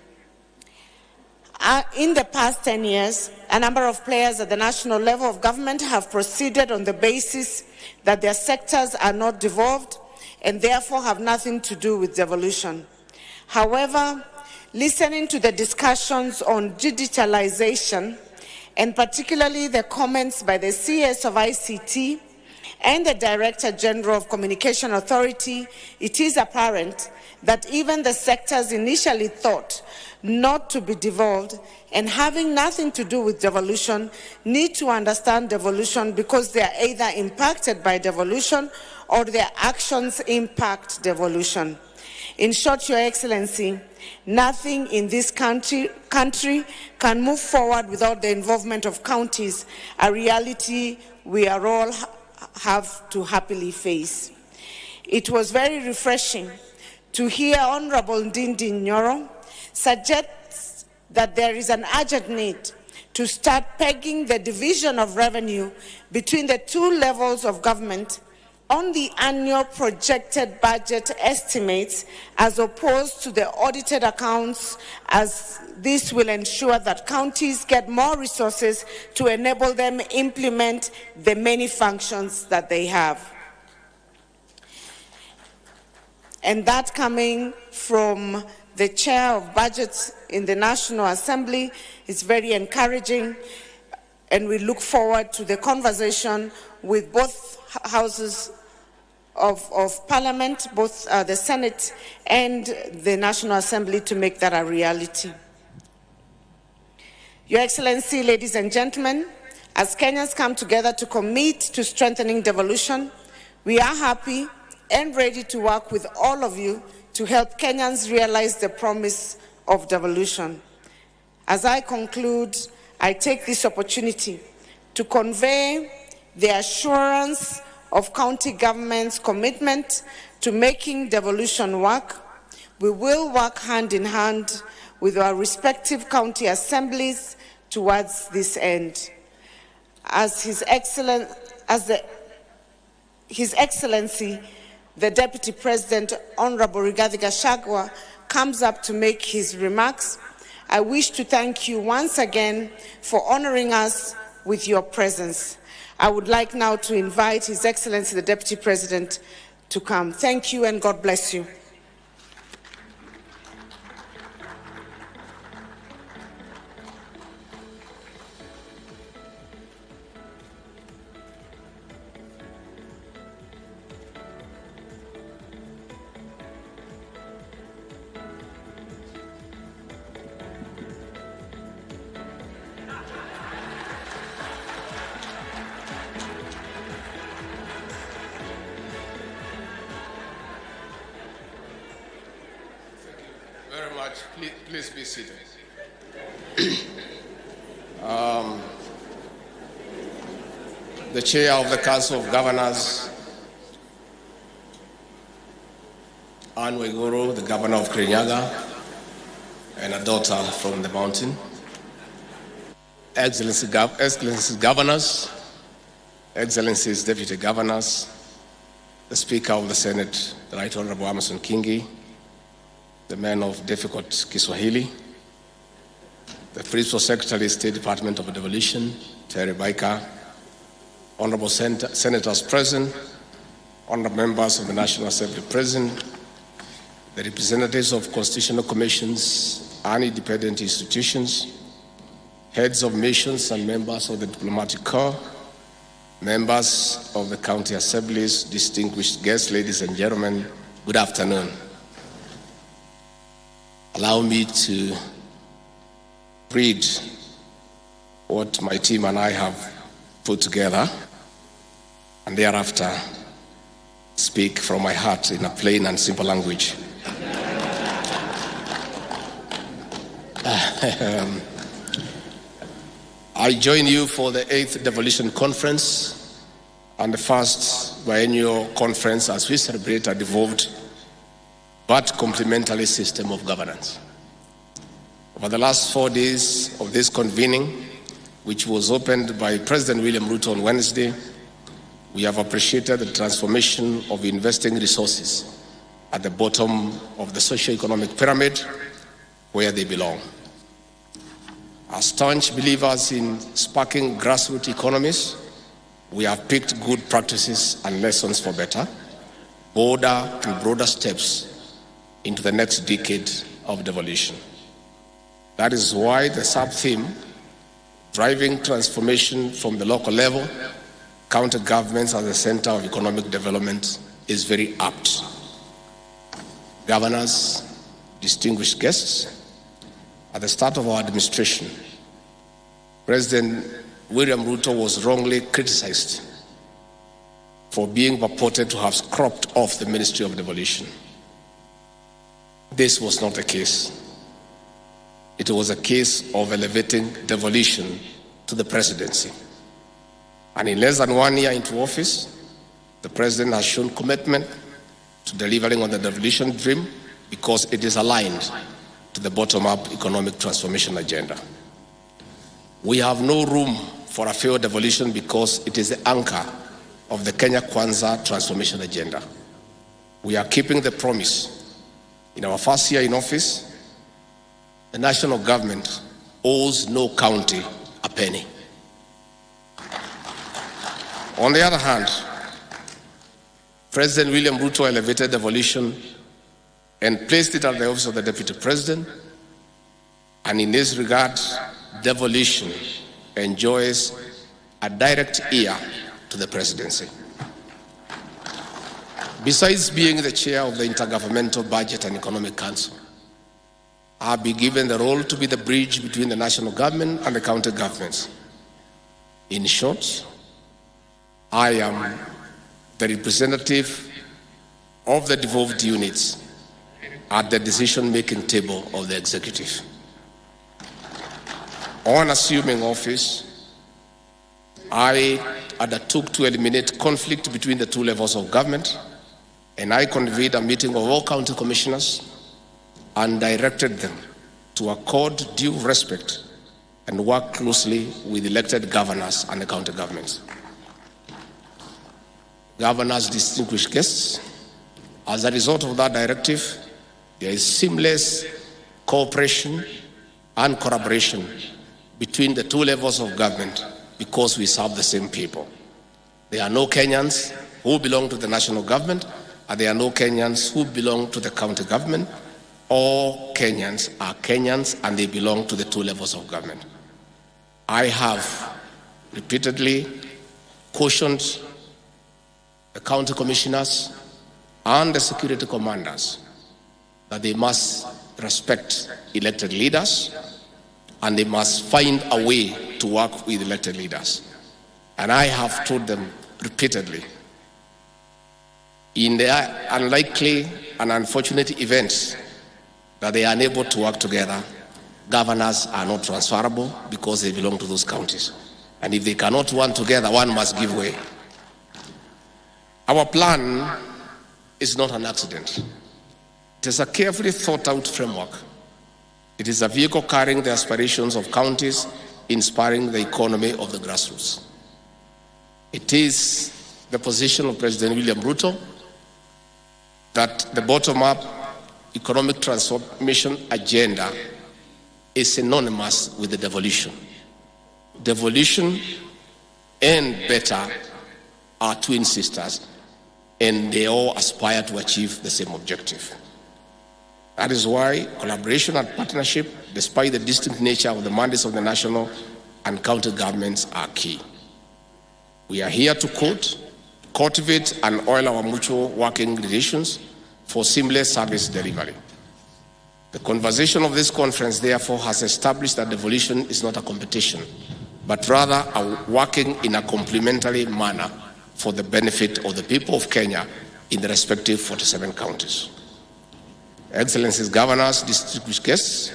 in the past 10 years, a number of players at the national level of government have proceeded on the basis that their sectors are not devolved and therefore have nothing to do with devolution. However, listening to the discussions on digitalization, and particularly the comments by the CS of ICT and the Director General of Communication Authority, it is apparent that even the sectors initially thought not to be devolved and having nothing to do with devolution need to understand devolution because they are either impacted by devolution or their actions impact devolution. In short, Your Excellency, nothing in this country can move forward without the involvement of counties, a reality we are all have to happily face. It was very refreshing to hear Honorable Ndindi Nyoro suggest that there is an urgent need to start pegging the division of revenue between the two levels of government on the annual projected budget estimates as opposed to the audited accounts, as this will ensure that counties get more resources to enable them implement the many functions that they have. And that coming from the Chair of Budgets in the National Assembly is very encouraging, and we look forward to the conversation with both houses of Parliament, both the Senate and the National Assembly, to make that a reality. Your Excellency, ladies and gentlemen, as Kenyans come together to commit to strengthening devolution, we are happy and ready to work with all of you to help Kenyans realize the promise of devolution. As I conclude, I take this opportunity to convey the assurance of county government's commitment to making devolution work. We will work hand in hand with our respective county assemblies towards this end. As His Excellency, the Deputy President, Honorable Rigathi Gachagua, comes up to make his remarks, I wish to thank you once again for honoring us with your presence. I would like now to invite His Excellency, the Deputy President, to come. Thank you and God bless you. Very much. Please be seated. The Chair of the Council of Governors, Waiguru, the governor of Kirinyaga, and a daughter from the mountain. Excellencies governors, Excellencies deputy governors, the Speaker of the Senate, the Right Honorable Amason Kingi, the man of difficult Kiswahili, the Principal Secretary, State Department of Devolution, Terry Baika, Honorable Senators present, Honorable members of the National Assembly present, the representatives of constitutional commissions and independent institutions, heads of missions and members of the diplomatic corps, members of the county assemblies, distinguished guests, ladies and gentlemen, good afternoon. Allow me to read what my team and I have put together, and thereafter speak from my heart in a plain and simple language. I join you for the 8th Devolution Conference and the first biennial conference as we celebrate a devolved but complementary system of governance. Over the last 4 days of this convening, which was opened by President William Ruto on Wednesday, we have appreciated the transformation of investing resources at the bottom of the socio-economic pyramid where they belong. As staunch believers in sparking grassroots economies, we have picked good practices and lessons for better, bolder and broader steps into the next decade of devolution. That is why the sub-theme, driving transformation from the local level, county governments as the center of economic development, is very apt. Governors, distinguished guests, at the start of our administration, President William Ruto was wrongly criticized for being purported to have cropped off the Ministry of Devolution. This was not the case. It was a case of elevating devolution to the presidency. And in less than 1 year into office, the president has shown commitment to delivering on the devolution dream because it is aligned to the bottom-up economic transformation agenda. We have no room for a failed devolution because it is the anchor of the Kenya Kwanza transformation agenda. We are keeping the promise. In our first year in office, the national government owes no county a penny. On the other hand, President William Ruto elevated devolution and placed it at the office of the Deputy President, and in this regard, devolution enjoys a direct ear to the presidency. Besides being the chair of the Intergovernmental Budget and Economic Council, I'll be given the role to be the bridge between the national government and the county governments. In short, I am the representative of the devolved units at the decision-making table of the executive. On assuming office, I undertook to eliminate conflict between the two levels of government, and I convened a meeting of all county commissioners and directed them to accord due respect and work closely with elected governors and the county governments. Governors, distinguished guests, as a result of that directive, there is seamless cooperation and collaboration between the two levels of government because we serve the same people. There are no Kenyans who belong to the national government, and there are no Kenyans who belong to the county government. All Kenyans are Kenyans, and they belong to the two levels of government. I have repeatedly cautioned the county commissioners and the security commanders that they must respect elected leaders and they must find a way to work with elected leaders. And I have told them repeatedly, in the unlikely and unfortunate events that they are unable to work together, governors are not transferable because they belong to those counties. And if they cannot work together, one must give way. Our plan is not an accident. It is a carefully thought out framework. It is a vehicle carrying the aspirations of counties, inspiring the economy of the grassroots. It is the position of President William Ruto that the bottom-up economic transformation agenda is synonymous with the devolution. Devolution and better are twin sisters, and they all aspire to achieve the same objective. That is why collaboration and partnership, despite the distinct nature of the mandates of the national and county governments, are key. We are here to cultivate and oil our mutual working relations for seamless service delivery. The conversation of this conference, therefore, has established that devolution is not a competition, but rather a working in a complementary manner for the benefit of the people of Kenya in the respective 47 counties. Excellencies, governors, distinguished guests,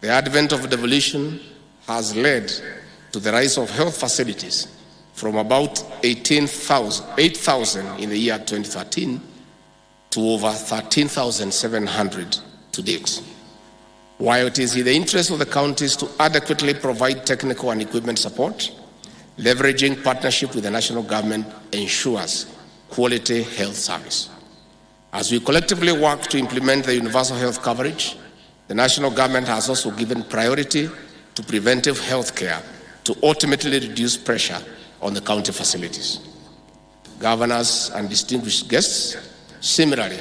the advent of devolution has led to the rise of health facilities from about 8,000 in the year 2013 to over 13,700 to date. While it is in the interest of the counties to adequately provide technical and equipment support, leveraging partnership with the national government ensures quality health service. As we collectively work to implement the universal health coverage, the national government has also given priority to preventive health care to ultimately reduce pressure on the county facilities. Governors and distinguished guests, similarly,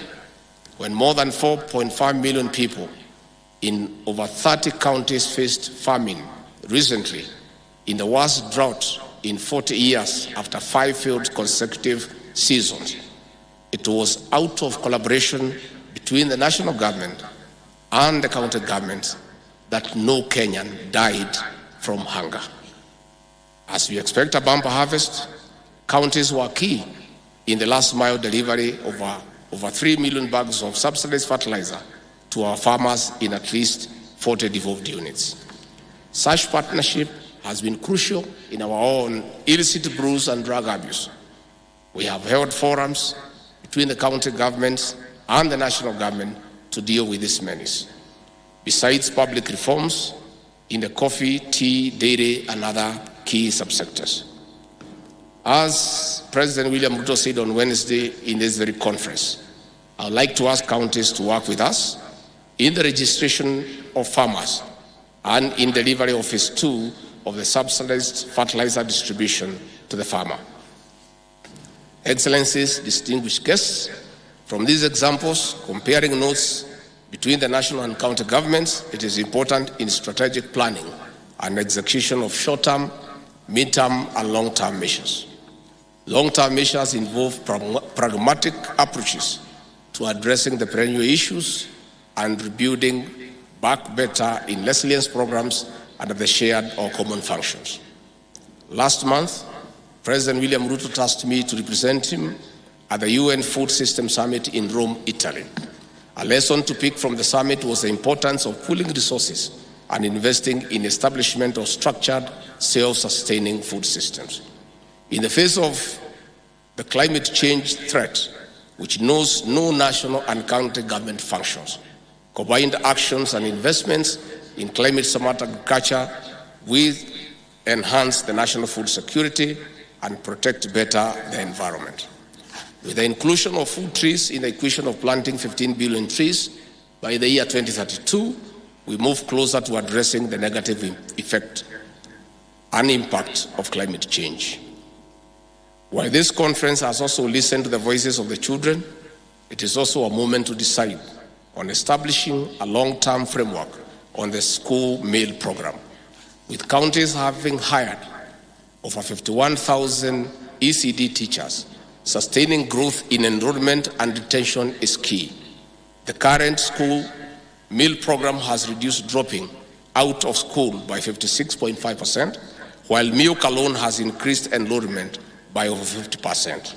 when more than 4.5 million people in over 30 counties faced famine recently, in the worst drought in 40 years after 5 failed consecutive seasons, it was out of collaboration between the national government and the county governments that no Kenyan died from hunger. As we expect a bumper harvest, counties were key in the last mile delivery of over 3 million bags of subsidized fertilizer to our farmers in at least 40 devolved units. Such partnership has been crucial in our own illicit brews and drug abuse. We have held forums between the county governments and the national government to deal with this menace. Besides public reforms in the coffee, tea, dairy, and other key subsectors. As President William Ruto said on Wednesday in this very conference, I would like to ask counties to work with us in the registration of farmers and in delivery of phase 2 of the subsidized fertilizer distribution to the farmer. Excellencies, distinguished guests, from these examples, comparing notes between the national and county governments, it is important in strategic planning and execution of short-term, mid-term, and long-term measures. Long-term measures involve pragmatic approaches to addressing the perennial issues and rebuilding back better in resilience programs under the shared or common functions. Last month, President William Ruto tasked me to represent him at the UN Food System Summit in Rome, Italy. A lesson to pick from the summit was the importance of pooling resources and investing in establishment of structured, self-sustaining food systems. In the face of the climate change threat, which knows no national and county government functions, combined actions and investments in climate-smart agriculture will enhance the national food security and protect better the environment. With the inclusion of food trees in the equation of planting 15 billion trees by the year 2032, we move closer to addressing the negative effect and impact of climate change. While this conference has also listened to the voices of the children, it is also a moment to decide on establishing a long-term framework on the school meal program, with counties having hired over 51,000 ECD teachers. Sustaining growth in enrollment and retention is key. The current school meal program has reduced dropping out of school by 56.5%, while milk alone has increased enrollment by over 50%.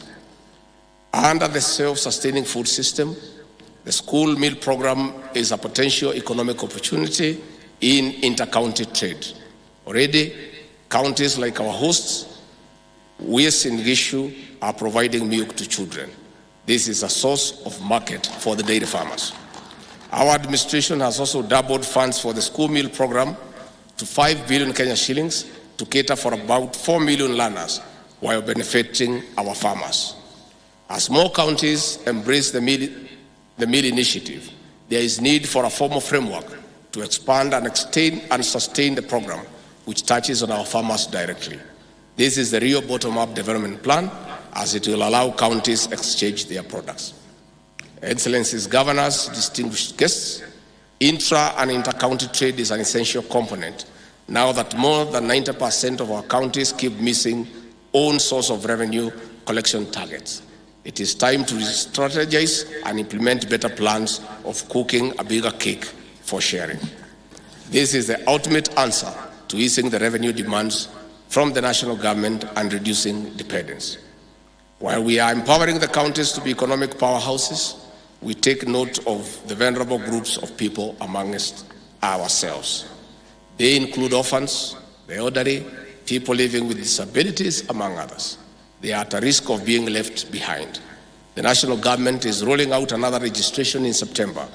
Under the self-sustaining food system, the school meal program is a potential economic opportunity in inter-county trade. Already, counties like our hosts, West and Gishu, are providing milk to children. This is a source of market for the dairy farmers. Our administration has also doubled funds for the school meal program to 5 billion Kenya shillings to cater for about 4 million learners while benefiting our farmers. As more counties embrace the meal initiative, there is need for a formal framework to expand and extend and sustain the program, which touches on our farmers directly. This is the real bottom-up development plan, as it will allow counties exchange their products. Excellencies, governors, distinguished guests, intra and inter-county trade is an essential component now that more than 90% of our counties keep missing own source of revenue collection targets. It is time to strategize and implement better plans of cooking a bigger cake for sharing. This is the ultimate answer to easing the revenue demands from the national government and reducing dependence. While we are empowering the counties to be economic powerhouses, we take note of the vulnerable groups of people amongst ourselves. They include orphans, the elderly, people living with disabilities, among others. They are at a risk of being left behind. The national government is rolling out another registration in September.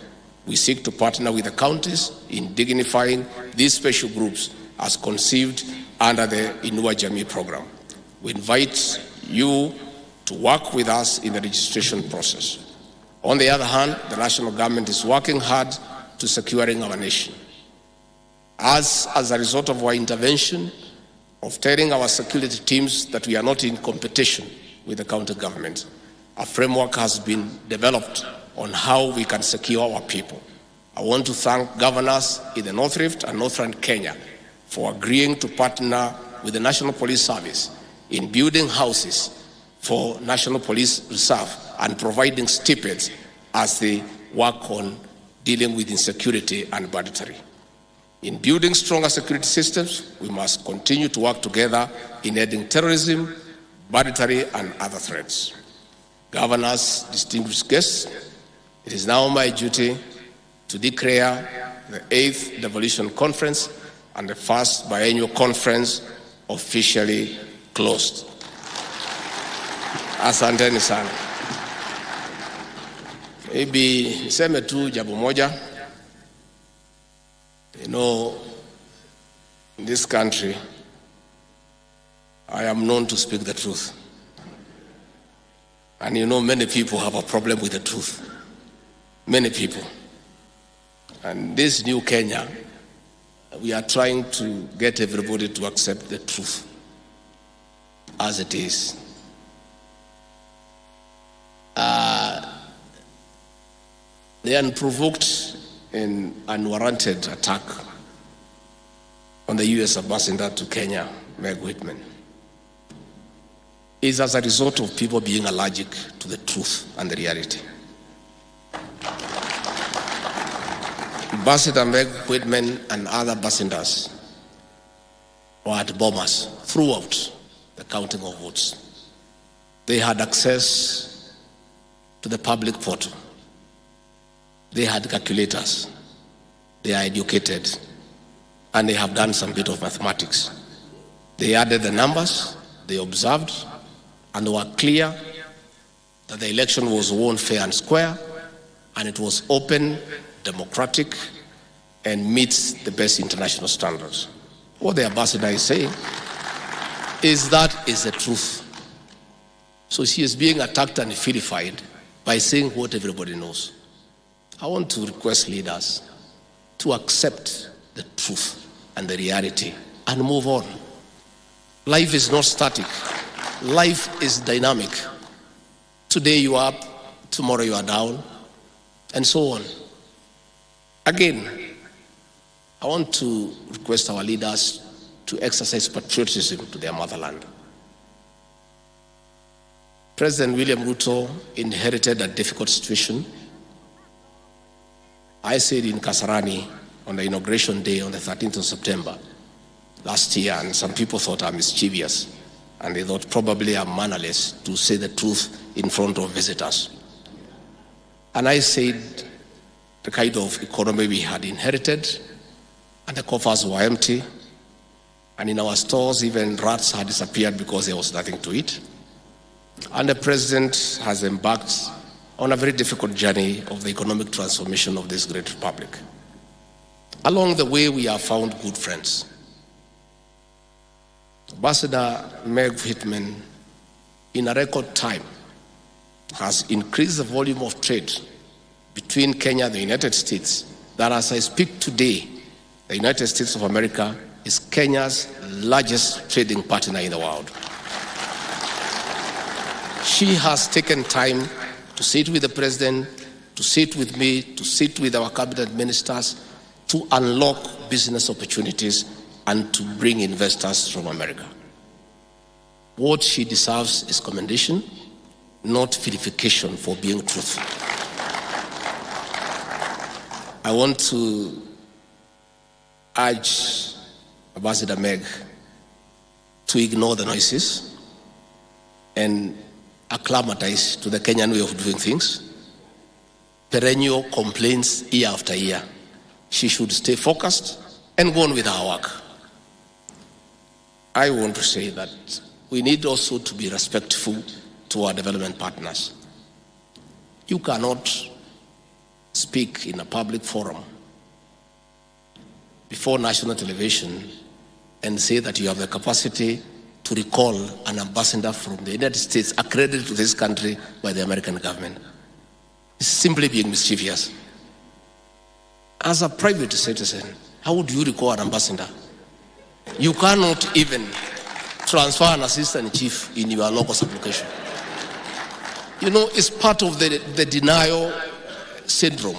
We seek to partner with the counties in dignifying these special groups as conceived under the Inua Jamii program. We invite you to work with us in the registration process. On the other hand, the national government is working hard to securing our nation. As a result of our intervention, of telling our security teams that we are not in competition with the county government, a framework has been developed on how we can secure our people. I want to thank governors in the North Rift and Northern Kenya for agreeing to partner with the National Police Service in building houses for National Police Reserve and providing stipends as they work on dealing with insecurity and banditry. In building stronger security systems, we must continue to work together in ending terrorism, banditry, and other threats. Governors, distinguished guests, it is now my duty to declare the 8th Devolution Conference and the first biennial conference officially closed. Asanteni sana. Maybe niseme tu jambo moja. You know, in this country, I am known to speak the truth. And you know, many people have a problem with the truth. Many people. And this new Kenya, we are trying to get everybody to accept the truth as it is. The unprovoked and unwarranted attack on the U.S. ambassador to Kenya, Meg Whitman, is as a result of people being allergic to the truth and the reality. Ambassador Meg Whitman and other ambassadors were at bombers throughout the counting of votes. They had access to the public portal. They had calculators. They are educated. And they have done some bit of mathematics. They added the numbers, they observed, and they were clear that the election was won fair and square, and it was open, democratic, and meets the best international standards. What the ambassador is saying is that is the truth. So she is being attacked and vilified by saying what everybody knows. I want to request leaders to accept the truth and the reality and move on. Life is not static. Life is dynamic. Today you are up, tomorrow you are down, and so on. Again, I want to request our leaders to exercise patriotism to their motherland. President William Ruto inherited a difficult situation. I said in Kasarani on the inauguration day on the 13th of September last year, and some people thought I'm mischievous, and they thought probably I'm mannerless to say the truth in front of visitors. And I said the kind of economy we had inherited, and the coffers were empty, and in our stores even rats had disappeared because there was nothing to eat. And the president has embarked on a very difficult journey of the economic transformation of this great republic. Along the way, we have found good friends. Ambassador Meg Whitman, in a record time, has increased the volume of trade between Kenya and the United States, that as I speak today, the United States of America is Kenya's largest trading partner in the world. She has taken time to sit with the president, to sit with me, to sit with our cabinet ministers, to unlock business opportunities and to bring investors from America. What she deserves is commendation, not vilification for being truthful. I want to urge Ambassador Meg to ignore the noises and acclimatize to the Kenyan way of doing things. Perennial complaints year after year. She should stay focused and go on with her work. I want to say that we need also to be respectful to our development partners. You cannot speak in a public forum before national television and say that you have the capacity to recall an ambassador from the United States accredited to this country by the American government. It's simply being mischievous. As a private citizen, how would you recall an ambassador? You cannot even transfer an assistant chief in your locus application. You know, it's part of the denial syndrome.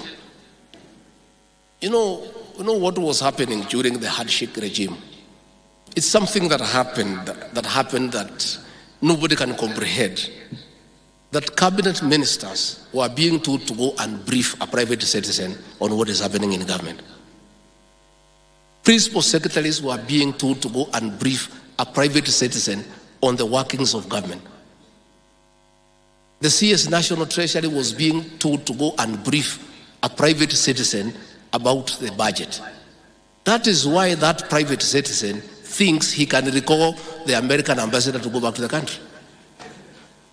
You know what was happening during the hardship regime? It's something that happened that nobody can comprehend. That cabinet ministers were being told to go and brief a private citizen on what is happening in government. Principal secretaries were being told to go and brief a private citizen on the workings of government. The CS National Treasury was being told to go and brief a private citizen about the budget. That is why that private citizen thinks he can recall the American ambassador to go back to the country.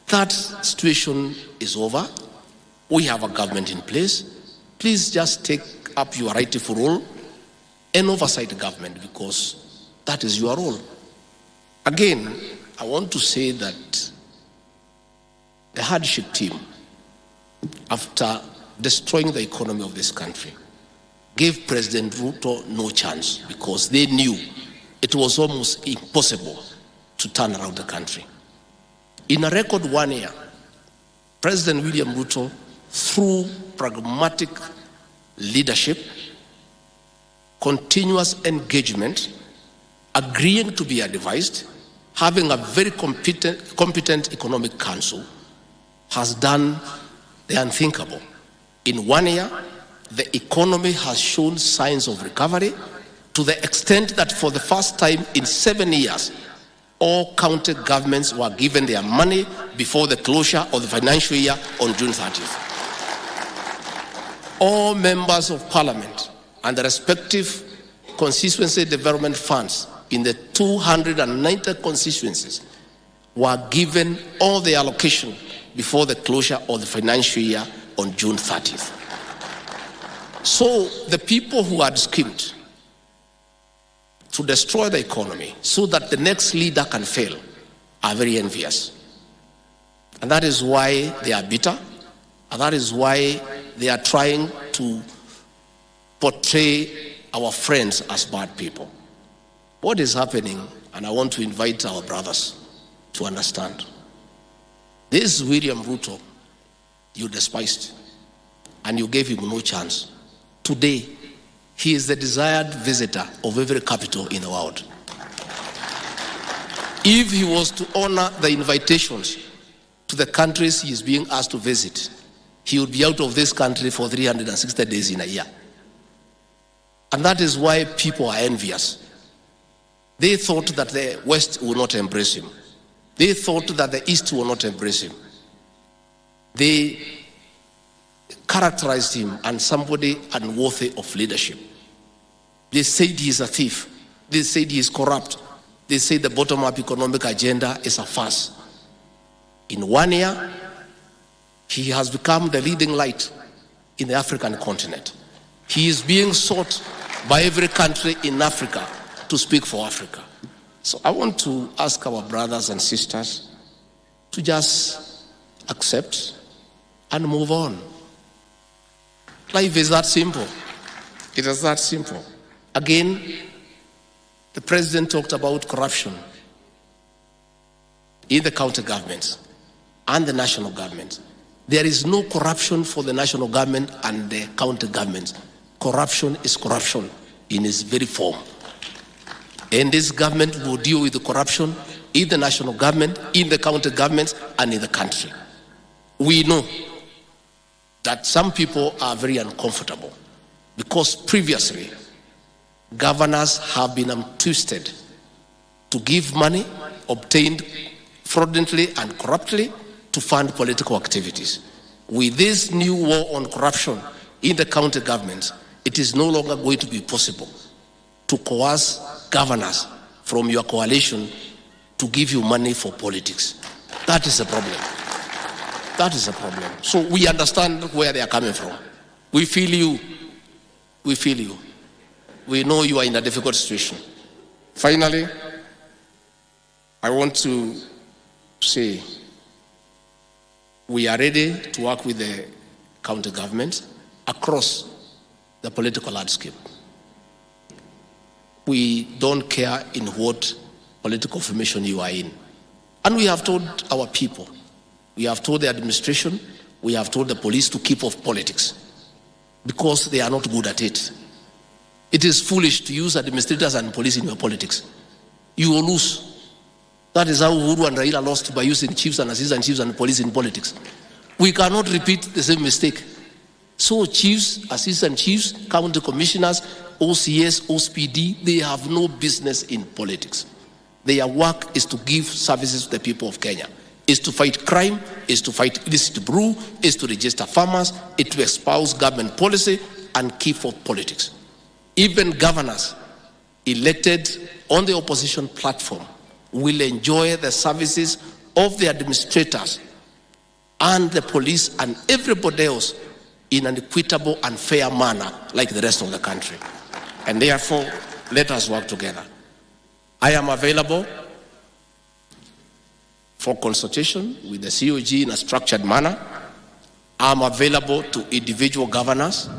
That situation is over. We have a government in place. Please just take up your rightful role and oversight the government, because that is your role. Again, I want to say that the hardship team, after destroying the economy of this country, gave President Ruto no chance, because they knew it was almost impossible to turn around the country. In a record 1 year, President William Ruto, through pragmatic leadership, continuous engagement, agreeing to be advised, having a very competent economic council, has done the unthinkable. In 1 year, the economy has shown signs of recovery, to the extent that for the first time in 7 years, all county governments were given their money before the closure of the financial year on June 30th. All members of parliament and the respective constituency development funds in the 290 constituencies were given all the allocation before the closure of the financial year on June 30th. So the people who had schemed to destroy the economy so that the next leader can fail are very envious. And that is why they are bitter, and that is why they are trying to portray our friends as bad people. What is happening, and I want to invite our brothers to understand, this William Ruto you despised and you gave him no chance. Today, he is the desired visitor of every capital in the world. If he was to honor the invitations to the countries he is being asked to visit, he would be out of this country for 360 days in a year. And that is why people are envious. They thought that the West will not embrace him. They thought that the East will not embrace him. They characterized him as somebody unworthy of leadership. They said he is a thief. They said he is corrupt. They say the bottom-up economic agenda is a farce. In 1 year, He has become the leading light in the African continent. He is being sought by every country in Africa to speak for Africa. So I want to ask our brothers and sisters to just accept and move on. Life is that simple. It is that simple. Again, the president talked about corruption in the county governments and the national government. There is no corruption for the national government and the county government. Corruption is corruption in its very form. And this government will deal with the corruption in the national government, in the county governments, and in the country. We know that some people are very uncomfortable because previously governors have been twisted to give money obtained fraudulently and corruptly to fund political activities. With this new war on corruption in the county governments, it is no longer going to be possible to coerce governors from your coalition to give you money for politics. That is a problem. That is a problem. So we understand where they are coming from. We feel you. We feel you. We know you are in a difficult situation. Finally, I want to say we are ready to work with the county government across the political landscape. We don't care in what political formation you are in. And we have told our people, we have told the administration, we have told the police to keep off politics because they are not good at it. It is foolish to use administrators and police in your politics. You will lose. That is how Uhuru and Raila lost by using chiefs and assistant chiefs and police in politics. We cannot repeat the same mistake. So chiefs, assistant chiefs, county commissioners, OCS, OSPD, they have no business in politics. Their work is to give services to the people of Kenya. Is to fight crime, is to fight illicit brew, is to register farmers, is to espouse government policy and keep off politics. Even governors elected on the opposition platform will enjoy the services of the administrators and the police and everybody else in an equitable and fair manner like the rest of the country. And therefore, let us work together. I am available for consultation with the COG in a structured manner. I'm available to individual governors.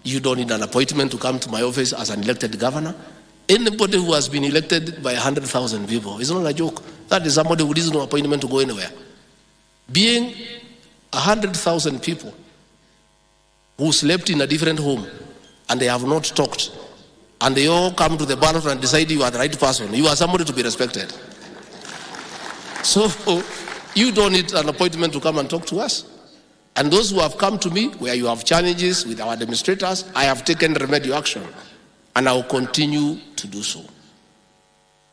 You don't need an appointment to come to my office as an elected governor. Anybody who has been elected by 100,000 people, it's not a joke. That is somebody who needs no appointment to go anywhere. Being 100,000 people who slept in a different home and they have not talked, and they all come to the ballot and decide you are the right person, you are somebody to be respected. So you don't need an appointment to come and talk to us. And those who have come to me, where you have challenges with our administrators, I have taken remedial action, and I will continue to do so.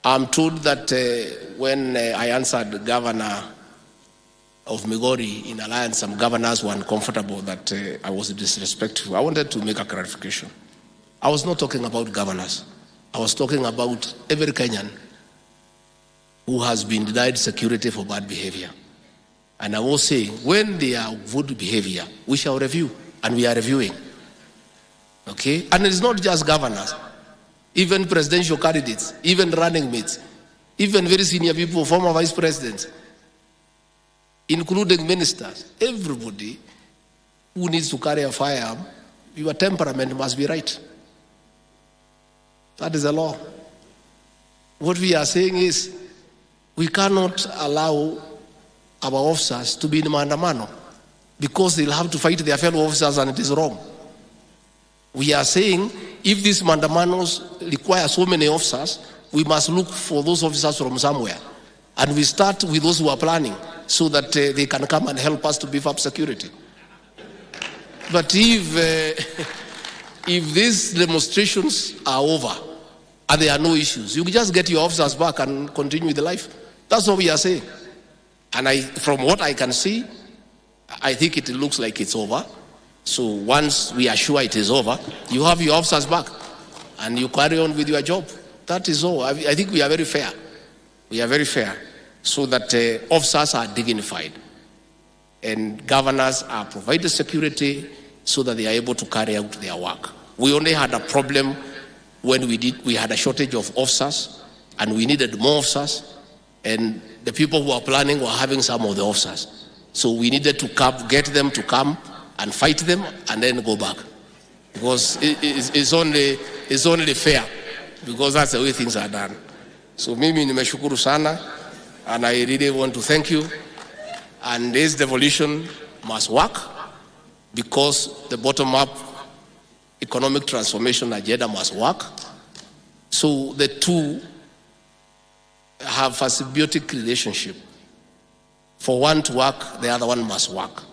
I'm told that when I answered the governor of Migori in Alliance, some governors were uncomfortable that I was disrespectful. I wanted to make a clarification. I was not talking about governors. I was talking about every Kenyan who has been denied security for bad behavior. And I will say, when they are good behavior, we shall review, and we are reviewing. Okay? And it's not just governors, even presidential candidates, even running mates, even very senior people, former vice presidents, including ministers, everybody who needs to carry a firearm, your temperament must be right. That is the law. What we are saying is, we cannot allow our officers to be in maandamano because they'll have to fight their fellow officers, and it is wrong. We are saying, if these mandamanos require so many officers, we must look for those officers from somewhere. And we start with those who are planning so that they can come and help us to beef up security. But if these demonstrations are over and there are no issues, you can just get your officers back and continue with the life. That's what we are saying. And from what I can see, I think it looks like it's over. So once we are sure it is over, you have your officers back and you carry on with your job. That is all. I think we are very fair. We are very fair so that officers are dignified. and governors are provided security so that they are able to carry out their work. We only had a problem when we had a shortage of officers, and we needed more officers, and the people who are planning were having some of the officers. So we needed to get them to come and fight them and then go back. Because it's only fair, because that's the way things are done. So mimi nimeshukuru sana, and I really want to thank you. And this devolution must work, because the bottom-up economic transformation agenda must work. So the two have a symbiotic relationship. For one to work, the other one must work.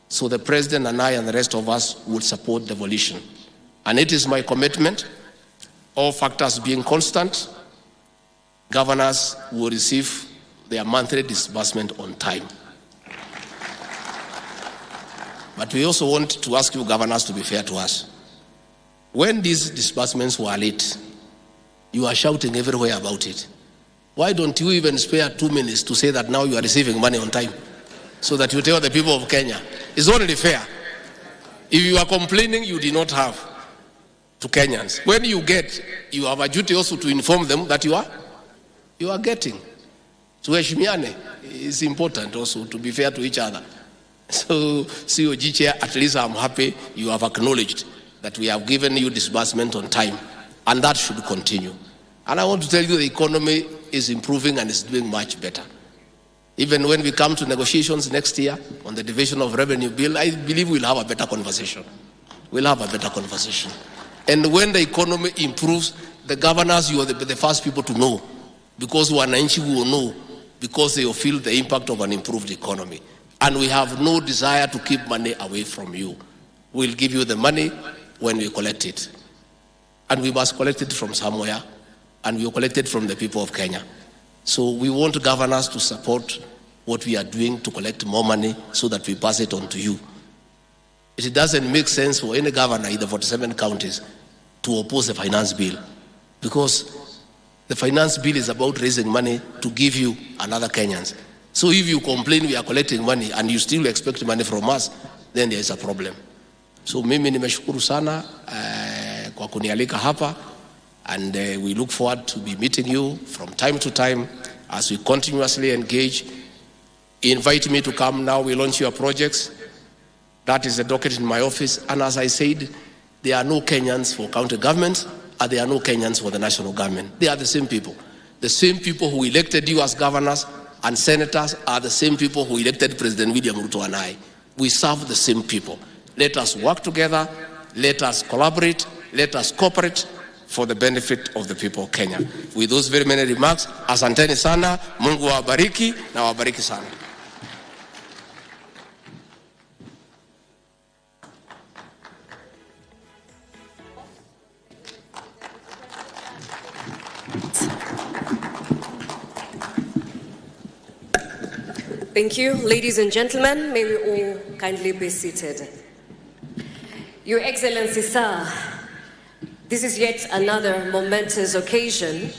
So the President and I and the rest of us will support devolution. And it is my commitment, all factors being constant, governors will receive their monthly disbursement on time. But we also want to ask you governors to be fair to us. When these disbursements were late, you are shouting everywhere about it. Why don't you even spare 2 minutes to say that now you are receiving money on time, so that you tell the people of Kenya? It's only fair. If you are complaining you did not have to Kenyans, when you get, you have a duty also to inform them that you are getting. So it's important also to be fair to each other. So, COG Chair, at least I'm happy you have acknowledged that we have given you disbursement on time, and that should continue. And I want to tell you the economy is improving and is doing much better. Even when we come to negotiations next year on the division of revenue bill, I believe we'll have a better conversation. We'll have a better conversation. And when the economy improves, the governors, you are the first people to know, because wananchi will know, because they will feel the impact of an improved economy. And we have no desire to keep money away from you. We'll give you the money when we collect it. And we must collect it from somewhere, and we will collect it from the people of Kenya. So we want governors to support what we are doing to collect more money so that we pass it on to you. It doesn't make sense for any governor in the 47 counties to oppose the finance bill, because the finance bill is about raising money to give you another Kenyans. So if you complain we are collecting money and you still expect money from us, then there is a problem. So mimi nimeshukuru sana kwa kunialika hapa, and we look forward to be meeting you from time to time as we continuously engage. Invite me to come now, we launch your projects. That is the docket in my office. And as I said, there are no Kenyans for county governments, and there are no Kenyans for the national government. They are the same people. The same people who elected you as governors and senators are the same people who elected President William Ruto and I. We serve the same people. Let us work together, let us collaborate, let us cooperate for the benefit of the people of Kenya. With those very many remarks, asanteni sana, Mungu wabariki na wabariki sana. Thank you. Ladies and gentlemen, may we all kindly be seated. Your Excellency, sir, this is yet another momentous occasion,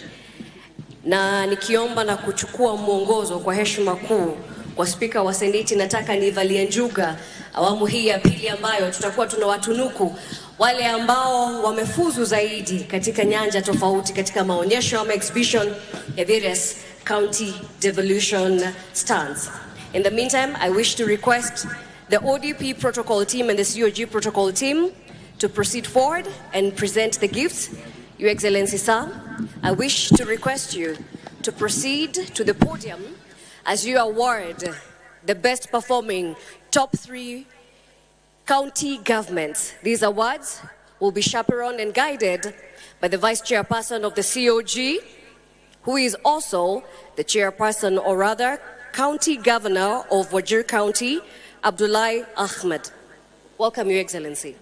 na nikiomba na kuchukua mwongozo kwa heshima kuu kwa Spika wa Seneti, nataka nivalie njuga awamu hii ya pili ambayo tutakuwa tunawatunuku wale ambao wamefuzu zaidi katika nyanja tofauti katika maonyesho ama exhibition ya various county devolution stands. In the meantime, I wish to request the ODP protocol team and the COG protocol team to proceed forward and present the gifts. Your Excellency, sir, I wish to request you to proceed to the podium as you award the best performing top 3 county governments. These awards will be chaperoned and guided by the Vice Chairperson of the COG, who is also the Chairperson, or rather, County Governor of Wajir County, Abdullahi Ahmed. Welcome, Your Excellency.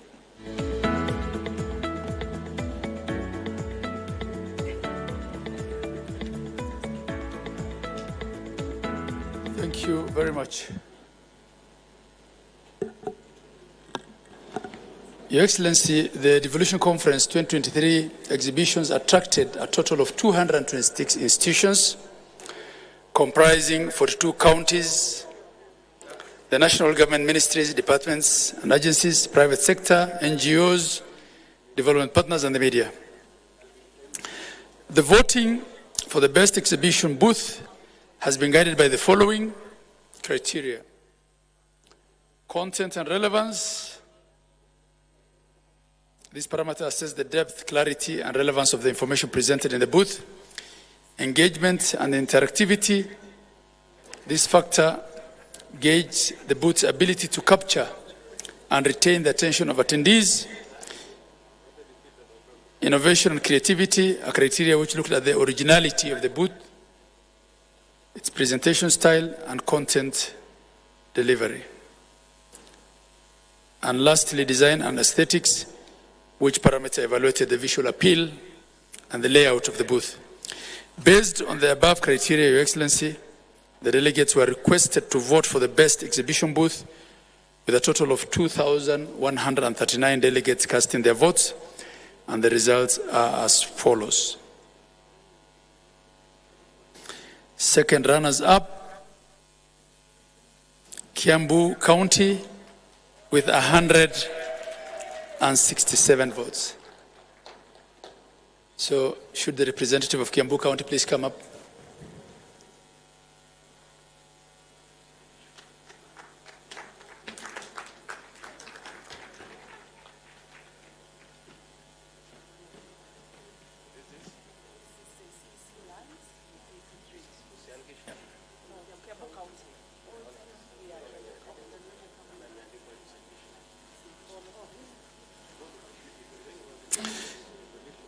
Thank you very much. Your Excellency, the Devolution Conference 2023 exhibitions attracted a total of 226 institutions, comprising 42 counties the national government ministries, departments and agencies, private sector, NGOs, development partners and the media. The voting for the best exhibition booth has been guided by the following criteria: content and relevance. This parameter assesses the depth, clarity and relevance of the information presented in the booth. Engagement and interactivity. This factor gauges the booth's ability to capture and retain the attention of attendees. Innovation and creativity, a criteria which looked at the originality of the booth, its presentation style and content delivery. And lastly, design and aesthetics, which parameter evaluated the visual appeal and the layout of the booth. Based on the above criteria, Your Excellency, the delegates were requested to vote for the best exhibition booth, with a total of 2,139 delegates casting their votes, and the results are as follows. Second runners-up, Kiambu County with 167 votes. So, should the representative of Kiambu County please come up?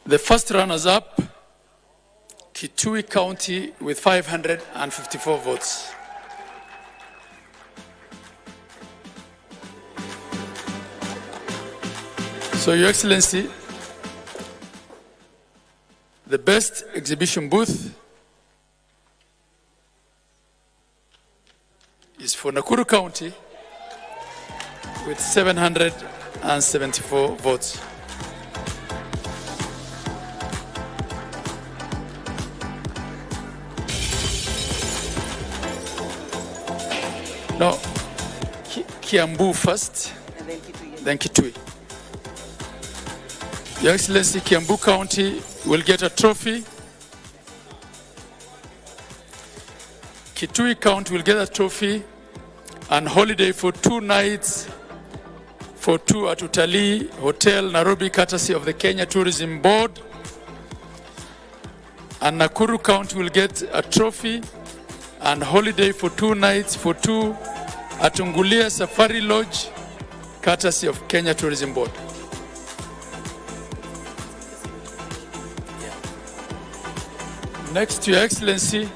The first runners-up, Kitui County with 554 votes. So, Your Excellency, the best exhibition booth is for Nakuru County with 774 votes. No, Kiambu first, then Kitui. Your Excellency, Kiambu County will get a trophy. Kitui County will get a trophy and holiday for 2 nights for 2 at Utalii Hotel, Nairobi, courtesy of the Kenya Tourism Board. And Nakuru County will get a trophy and holiday for 2 nights for 2 at Ungulia Safari Lodge, courtesy of Kenya Tourism Board. Next, Your Excellency,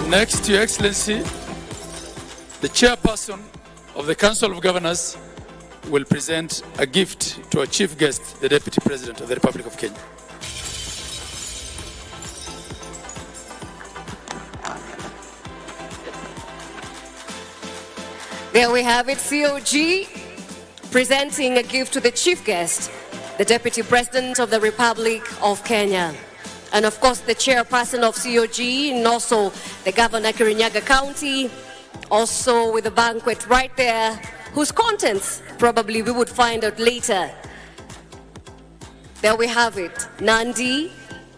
next, Your Excellency, the chairperson of the Council of Governors will present a gift to our chief guest, the Deputy President of the Republic of Kenya. There we have it, COG presenting a gift to the chief guest, the Deputy President of the Republic of Kenya. And of course, the chairperson of COG and also the Governor Kirinyaga County, also with the banquet right there, whose contents probably we would find out later. There we have it, Nandi,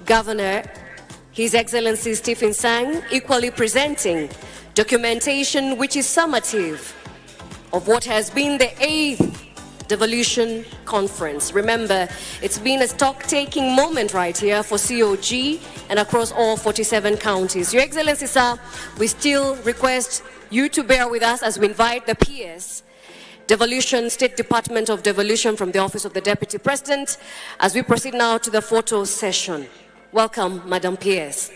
Governor, His Excellency Stephen Sang, equally presenting documentation which is summative of what has been the 8th Devolution Conference. Remember, it's been a stock-taking moment right here for COG and across all 47 counties. Your Excellency, sir, we still request you to bear with us as we invite the PS, Devolution, State Department of Devolution from the Office of the Deputy President, as we proceed now to the photo session. Welcome, Madam PS.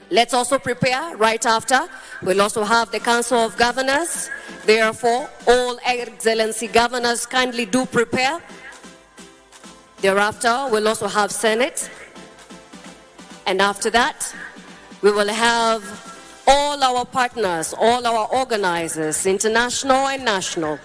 Let's also prepare right after. We'll also have the Council of Governors. Therefore, all Excellency Governors kindly do prepare. Thereafter, we'll also have Senate. And after that, we will have all our partners, all our organizers, international and national.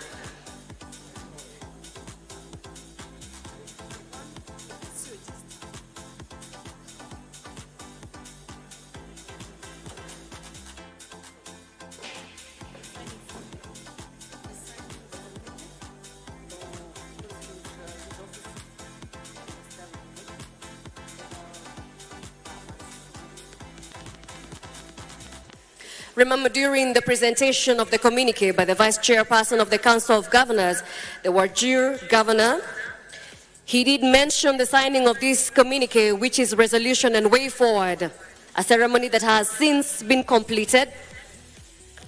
Remember, during the presentation of the communique by the Vice Chairperson of the Council of Governors, the Wajir Governor, he did mention the signing of this communique, which is resolution and way forward, a ceremony that has since been completed.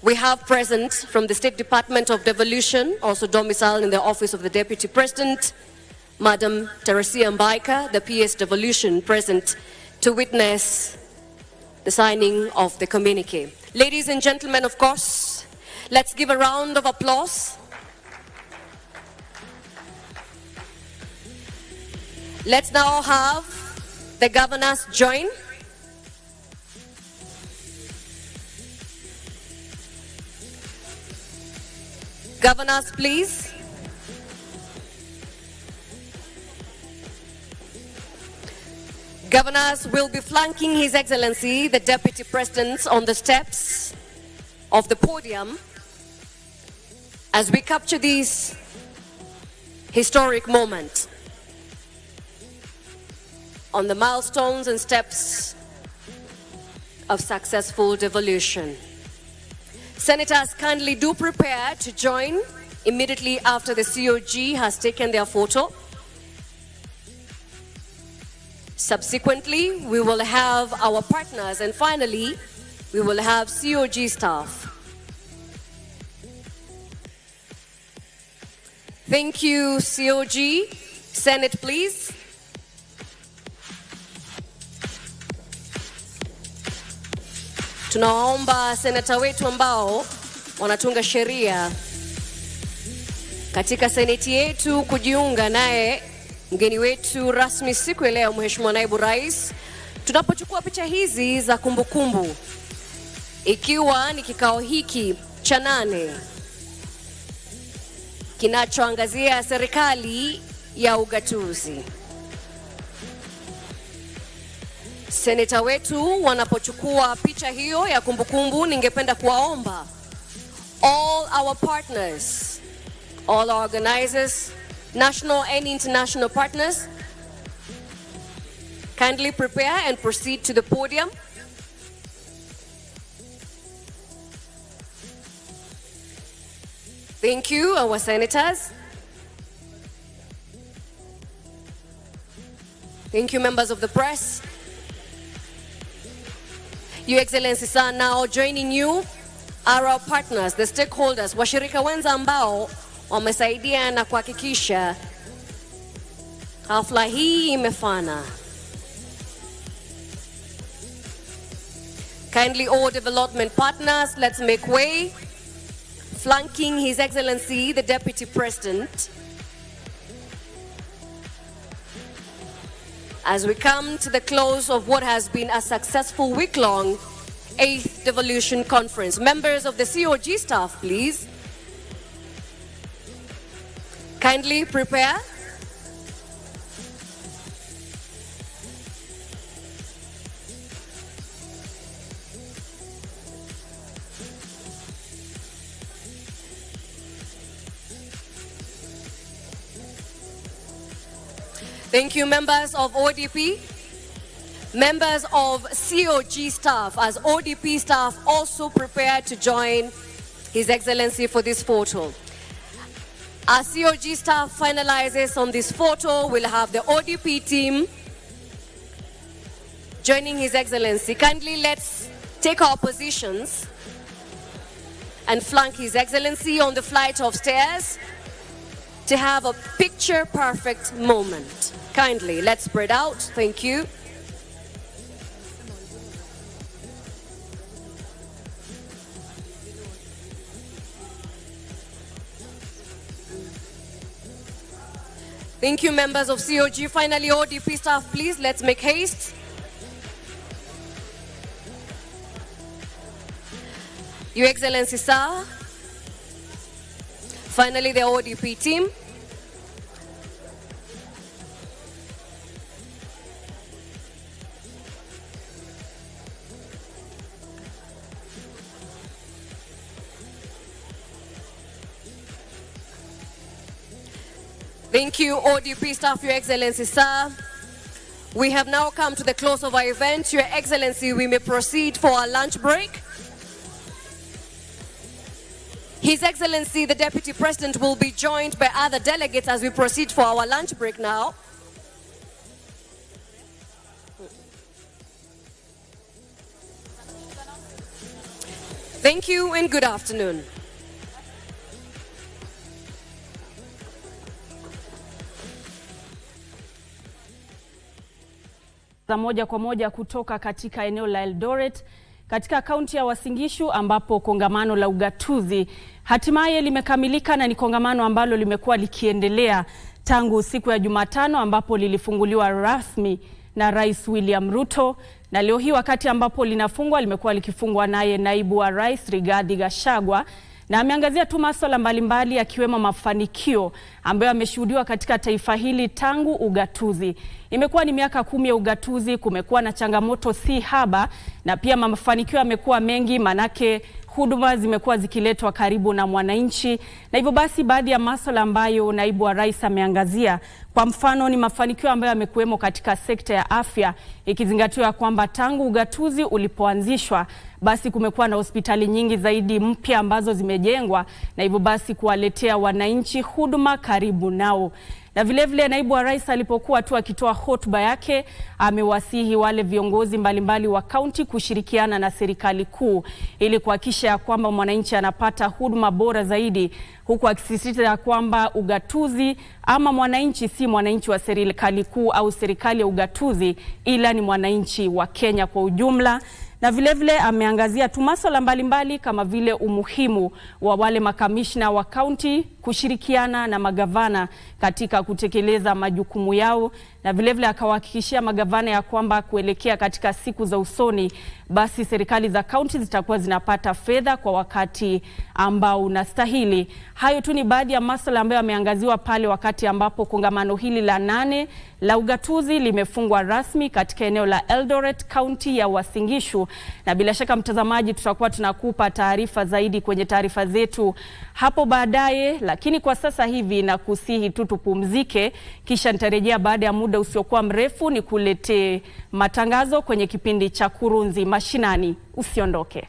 We have present from the State Department of Devolution, also domiciled in the Office of the Deputy President, Madam Teresia Mbaika, the PS Devolution, present to witness the signing of the communique. Ladies and gentlemen, of course, let's give a round of applause. Let's now have the governors join. Governors, please. Governors will be flanking His Excellency, the Deputy President, on the steps of the podium as we capture this historic moment on the milestones and steps of successful devolution. Senators, kindly do prepare to join immediately after the COG has taken their photo. Subsequently, we will have our partners, and finally, we will have COG staff. Thank you, COG. Senate, please. Tunaomba senata wetu ambao wanatunga sheria katika seneti yetu kujiunga naye mgeni wetu rasmi siku ya leo, Mheshimiwa Naibu Rais, tunapochukua picha hizi za kumbukumbu, ikiwa ni kikao hiki cha 8 kinachoangazia serikali ya ugatuzi. Seneta wetu wanapochukua picha hiyo ya kumbukumbu, ningependa kuwaomba all our partners, all our organizers, national and international partners, kindly prepare and proceed to the podium. Thank you, our senators. Thank you, members of the press. Your Excellency, sir, now joining you are our partners, the stakeholders, washirika wenza ambao wamesaidia na kuhakikisha hafla hii imefana. Kindly all development partners, let's make way. Flanking His Excellency, the Deputy President, as we come to the close of what has been a successful week-long 8th Devolution Conference. Members of the COG staff, please. Kindly prepare. Thank you, members of ODP. Members of COG staff, as ODP staff, also prepare to join His Excellency for this photo. As COG staff finalizes on this photo, we'll have the ODP team joining His Excellency. Kindly let's take our positions and flank His Excellency on the flight of stairs to have a picture-perfect moment. Kindly, let's spread out. Thank you. Thank you, members of COG. Finally, ODP staff, please, let's make haste. Your Excellency, sir. Finally, the ODP team. Thank you, ODP staff, Your Excellency, sir. We have now come to the close of our event. Your Excellency, we may proceed for our lunch break. His Excellency, the Deputy President, will be joined by other delegates as we proceed for our lunch break now. Thank you and good afternoon. Moja kwa moja kutoka katika eneo la Eldoret katika kaunti ya Uasin Gishu, ambapo kongamano la ugatuzi hatimaye limekamilika, na ni kongamano ambalo limekuwa likiendelea tangu siku ya Jumatano, ambapo lilifunguliwa rasmi na Rais William Ruto, na leo hii wakati ambapo linafungwa limekuwa likifungwa naye naibu wa rais Rigathi Gachagua, na ameangazia tu masuala mbalimbali akiwemo mafanikio ambayo yameshuhudiwa katika taifa hili tangu ugatuzi. Imekuwa ni miaka 10 ya ugatuzi, kumekuwa na changamoto si haba, na pia mafanikio yamekuwa mengi, manake huduma zimekuwa zikiletwa karibu na mwananchi. Na hivyo basi baadhi ya masuala ambayo naibu wa rais ameangazia, kwa mfano ni mafanikio ambayo yamekuwemo katika sekta ya afya, ikizingatiwa kwamba tangu ugatuzi ulipoanzishwa basi kumekuwa na hospitali nyingi zaidi mpya ambazo zimejengwa, na hivyo basi kuwaletea wananchi huduma karibu nao. Na vile vile naibu wa rais alipokuwa tu akitoa hotuba yake, amewasihi wale viongozi mbalimbali wa kaunti kushirikiana na serikali kuu ili kuhakikisha kwamba mwananchi anapata huduma bora zaidi, huku akisisitiza kwamba ugatuzi ama mwananchi si mwananchi wa serikali kuu au serikali ya ugatuzi, ila ni mwananchi wa Kenya kwa ujumla. Na vile vile ameangazia tu masuala mbalimbali kama vile umuhimu wa wale makamishna wa kaunti kushirikiana na magavana katika kutekeleza majukumu yao, na vile vile akawahakikishia magavana ya kwamba kuelekea katika siku za usoni basi serikali za kaunti zitakuwa zinapata fedha kwa wakati ambao unastahili. Hayo tu ni baadhi ya masuala ambayo yameangaziwa pale wakati ambapo kongamano hili la 8 la ugatuzi limefungwa rasmi katika eneo la Eldoret, kaunti ya Uasin Gishu. Na bila shaka mtazamaji, tutakuwa tunakupa taarifa zaidi kwenye taarifa zetu hapo baadaye, lakini kwa sasa hivi na kusihi tu tupumzike, kisha nitarejea baada ya muda usiokuwa mrefu ni kuletee matangazo kwenye kipindi cha Kurunzi Mashinani. Usiondoke.